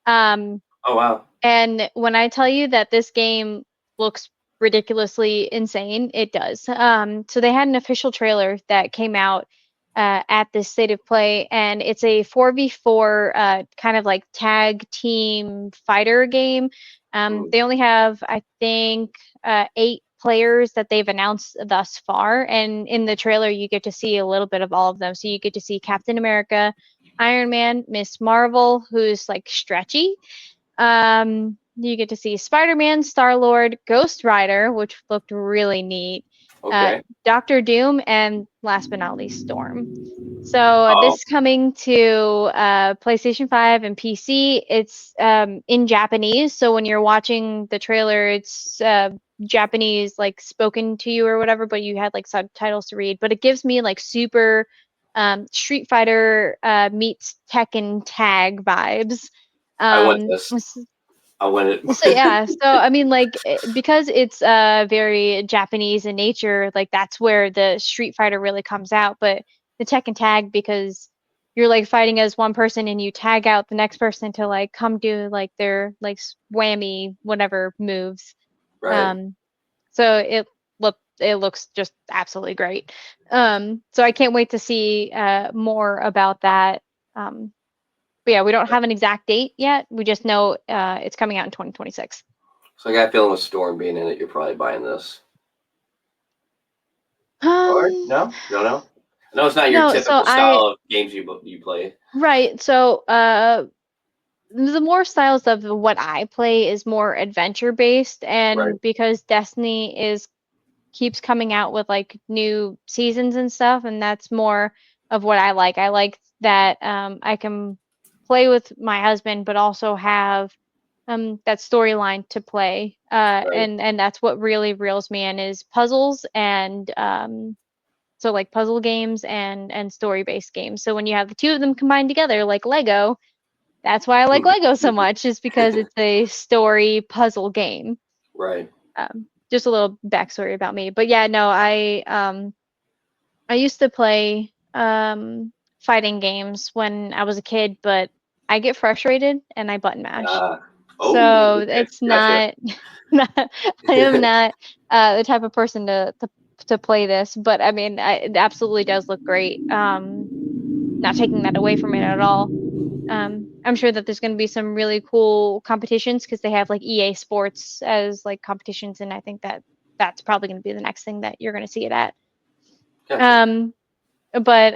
Um, Oh wow. and when I tell you that this game looks ridiculously insane, it does. So they had an official trailer that came out at this State of Play, and it's a 4v4 kind of like tag team fighter game. Mhm. They only have, I think, 8 players that they've announced thus far, and in the trailer you get to see a little bit of all of them. So you get to see Captain America, Iron Man, Miss Marvel, who's like stretchy. You get to see Spider-Man, Star-Lord, Ghost Rider, which looked really neat, uh, Okay. Doctor Doom, and last but not least, Storm. So this Oh, is coming to PlayStation 5 and PC. It's in Japanese, so when you're watching the trailer, it's Japanese like spoken to you or whatever, but you had like subtitles to read. But it gives me like super Street Fighter meets Tekken tag vibes. I want Um, this. I want so it. yeah, so I mean, like, because it's very Japanese in nature, like that's where the Street Fighter really comes out. But the Tekken tag, because you're like fighting as one person and you tag out the next person to like come do like their like whammy whatever moves. Right. Um, so it looks just absolutely great. So I can't wait to see more about that. Um, but yeah, we don't have an exact date yet. We just know it's coming out in 2026. So I got a feeling with Storm being in it, you're probably buying this. Or Um, no, no, no. No, it's not your no, so typical style of games you play. right, so the more styles of what I play is more adventure based, Right. and because Destiny is keeps coming out with like new seasons and stuff, and that's more of what I like. I like that I can play with my husband, but also have that storyline to play. Right. And that's what really reels me in is puzzles and so like puzzle games and story-based games. So when you have the two of them combined together, like Lego, that's why I like Lego so much, is because it's a story puzzle game. Right. Just a little backstory about me. But yeah, no, I used to play fighting games when I was a kid, but I get frustrated and I button mash. Uh, oh, So okay. it's Gotcha. not, not I am not the type of person to play this, but I mean, it absolutely does look great. Not taking that away from it at all. I'm sure that there's going to be some really cool competitions because they have like EA Sports as like competitions, and I think that that's probably going to be the next thing that you're going to see it at. Gotcha. Um, but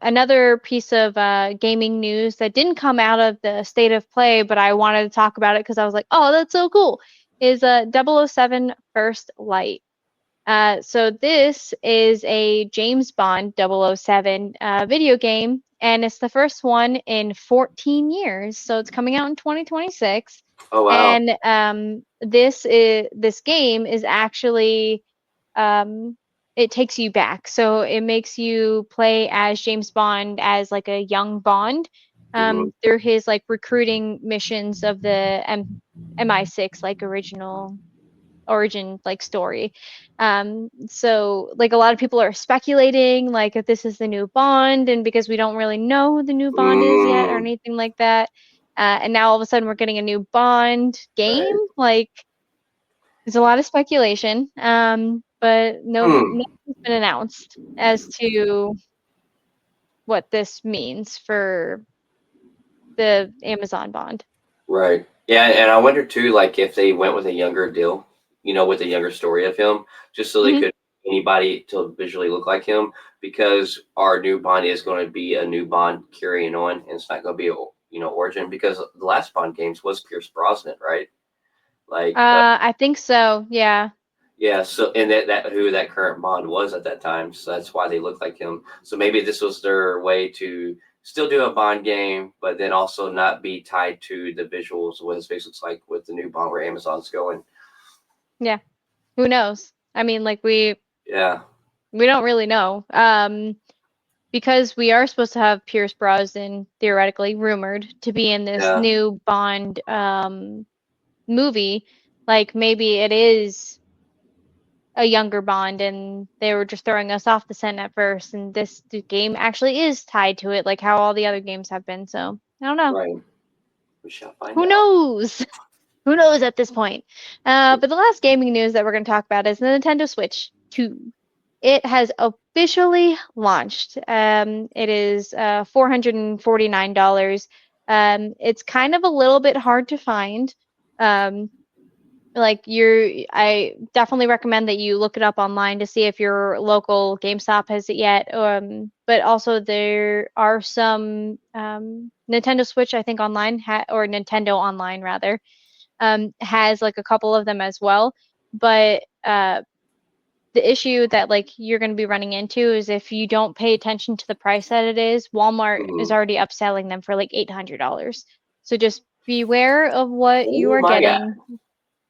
another piece of gaming news that didn't come out of the State of Play, but I wanted to talk about it because I was like, oh, that's so cool, is 007 First Light. So this is a James Bond 007 video game, and it's the first one in 14 years. So it's coming out in 2026. Oh wow. And this game is actually um, it takes you back. So it makes you play as James Bond as like a young Bond Hmm. through his like recruiting missions of the MI6 like original origin like story. So like a lot of people are speculating like if this is the new Bond, and because we don't really know who the new Bond is yet or Mm, anything like that. And now all of a sudden we're getting a new Bond game. right. Like there's a lot of speculation, but Hmm. nothing's been announced as to what this means for the Amazon Bond. Right. Yeah, and I wonder too, like if they went with a younger deal, with a younger story of him, just so they Hmm. could anybody to visually look like him, because our new Bond is going to be a new Bond carrying on, and it's not going to be a origin, because the last Bond games was Pierce Brosnan, right? Like, I think so. Yeah. yeah. So, and that who that current Bond was at that time, so that's why they look like him. So maybe this was their way to still do a Bond game, but then also not be tied to the visuals of what his face looks like with the new Bond where Amazon's going. Yeah. Who knows? I mean, like Yeah, we don't really know. Because we are supposed to have Pierce Brosnan theoretically rumored to be in this yeah, new Bond movie. Like maybe it is a younger Bond, and they were just throwing us off the scent at first, and the game actually is tied to it, like how all the other games have been. So I don't know. right. We shall find Who out. knows? Who knows at this point? But the last gaming news that we're going to talk about is the Nintendo Switch 2. It has officially launched. It is $449. It's kind of a little bit hard to find. Um, I definitely recommend that you look it up online to see if your local GameStop has it yet. But also there are some Nintendo Switch, I think, online or Nintendo Online rather, has like a couple of them as well. But the issue that like you're going to be running into is if you don't pay attention to the price that it is, Walmart is Hmm. already upselling them for like $800. So just beware of what you Oh are my God. getting.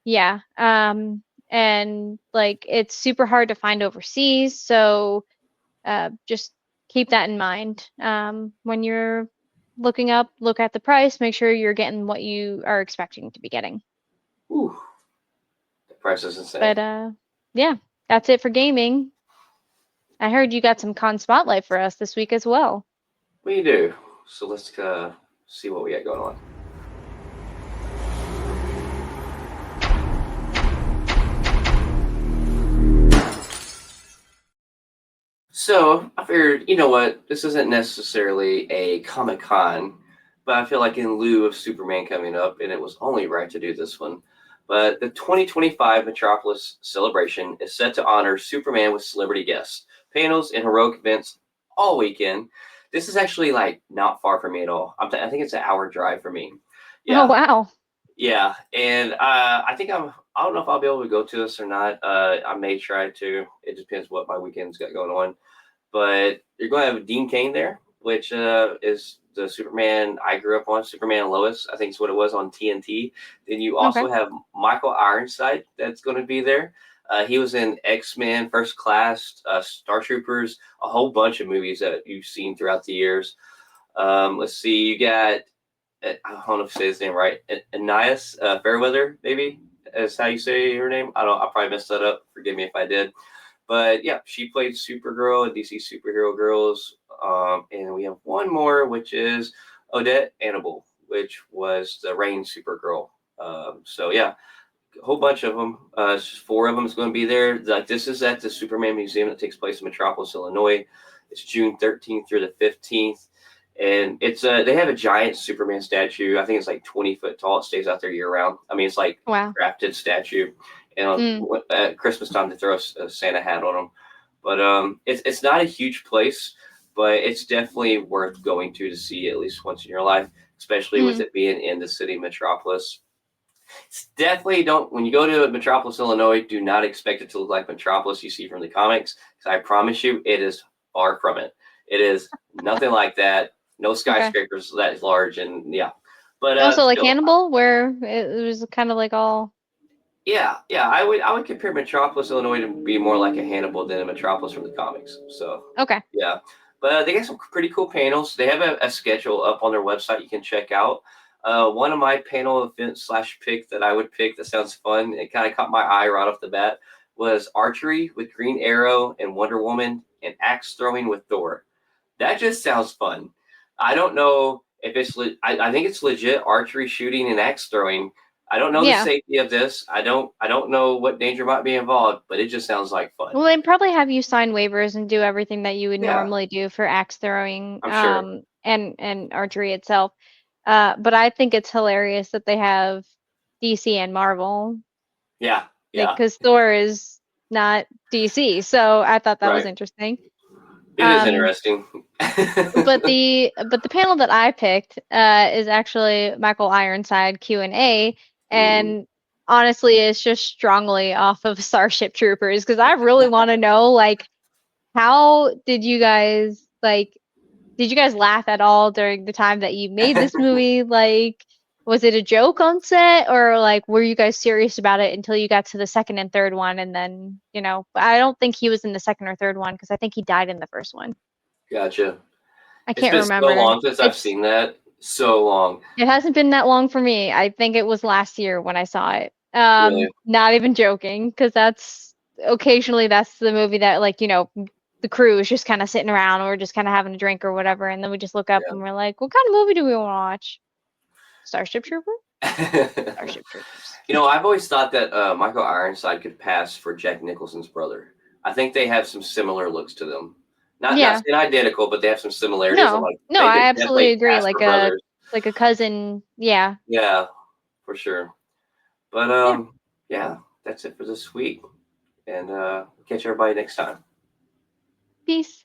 Yeah. And like it's super hard to find overseas, so just keep that in mind. When you're look at the price, make sure you're getting what you are expecting to be getting. Ooh, the price is insane. But yeah, that's it for gaming. I heard you got some con spotlight for us this week as well. We do. So let's see what we got going on. So I figured, you know what, this isn't necessarily a Comic Con, but I feel like in lieu of Superman coming up, and it was only right to do this one. But the 2025 Metropolis celebration is set to honor Superman with celebrity guests, panels, and heroic events all weekend. This is actually like not far from me at all. I think it's an hour drive for me. Oh Yeah, wow. yeah, and I think I don't know if I'll be able to go to this or not. I may try to. It depends what my weekend's got going on. But you're going to have Dean Cain there, which is the Superman I grew up on, Superman and Lois, I think is what it was on TNT. Then you Okay. also have Michael Ironside that's going to be there. He was in X-Men, First Class, Star Troopers, a whole bunch of movies that you've seen throughout the years. Let's see, you got, I don't know if I say his name right, Anais Fairweather, maybe is how you say her name. I probably messed that up. Forgive me if I did. But yeah, she played Supergirl in DC Superhero Girls. And we have one more, which is Odette Annable, which was the Reign Supergirl. So yeah, a whole bunch of them. Four of them is going to be there. Like this is at the Superman Museum that takes place in Metropolis, Illinois. It's June 13th through the 15th. And it's they have a giant Superman statue. I think it's like 20 foot tall. It stays out there year round. I mean, it's like Wow. crafted statue. And Mm, at Christmas time, they throw a Santa hat on them. But it's not a huge place, but it's definitely worth going to see at least once in your life, especially with mm, it being in the city metropolis. It's definitely don't when you go to Metropolis, Illinois, do not expect it to look like Metropolis you see from the comics. Because I promise you, it is far from it. It is nothing like that. No Okay. skyscrapers that large, and yeah. But Also, like still, Hannibal, where it was kind of like all. yeah. I would compare Metropolis, Illinois, to be more like a Hannibal than a Metropolis from the comics. So Okay. yeah, but they got some pretty cool panels. They have a schedule up on their website you can check out. One of my panel event slash pick that I would pick that sounds fun. It kind of caught my eye right off the bat was archery with Green Arrow and Wonder Woman and axe throwing with Thor. That just sounds fun. I don't know if it's. I think it's legit archery shooting and axe throwing. I don't know the Yeah. safety of this. I don't know what danger might be involved, but it just sounds like fun. Well, they'd probably have you sign waivers and do everything that you would Yeah, normally do for axe throwing, I'm sure. and archery itself. But I think it's hilarious that they have DC and Marvel, Yeah, like, yeah, because Thor is not DC. So I thought that was right. interesting. It is Um, interesting. but the panel that I picked is actually Michael Ironside Q&A, Mm, and honestly, it's just strongly off of Starship Troopers because I really want to know, like, how did you guys like? Did you guys laugh at all during the time that you made this movie? Like, was it a joke on set, or like were you guys serious about it until you got to the second and third one, and then I don't think he was in the second or third one because I think he died in the first one. gotcha. I It's can't been so remember. long since I've It's seen that. So long, It hasn't been that long for me. I think it was last year when I saw it. really. Not even joking, because that's occasionally that's the movie that, like, the crew is just kind of sitting around or just kind of having a drink or whatever, and then we just look up and we're like, what kind of movie do we want to watch? Starship Trooper? Yeah. Starship Troopers. I've always thought that Michael Ironside could pass for Jack Nicholson's brother. I think they have some similar looks to them. Not Yeah. saying identical, but they have some similarities. I'm No. like, No, they I could absolutely definitely agree. pass for brothers. Like a cousin. Yeah. Yeah, for sure. But Yeah. yeah, that's it for this week. And catch everybody next time. Peace.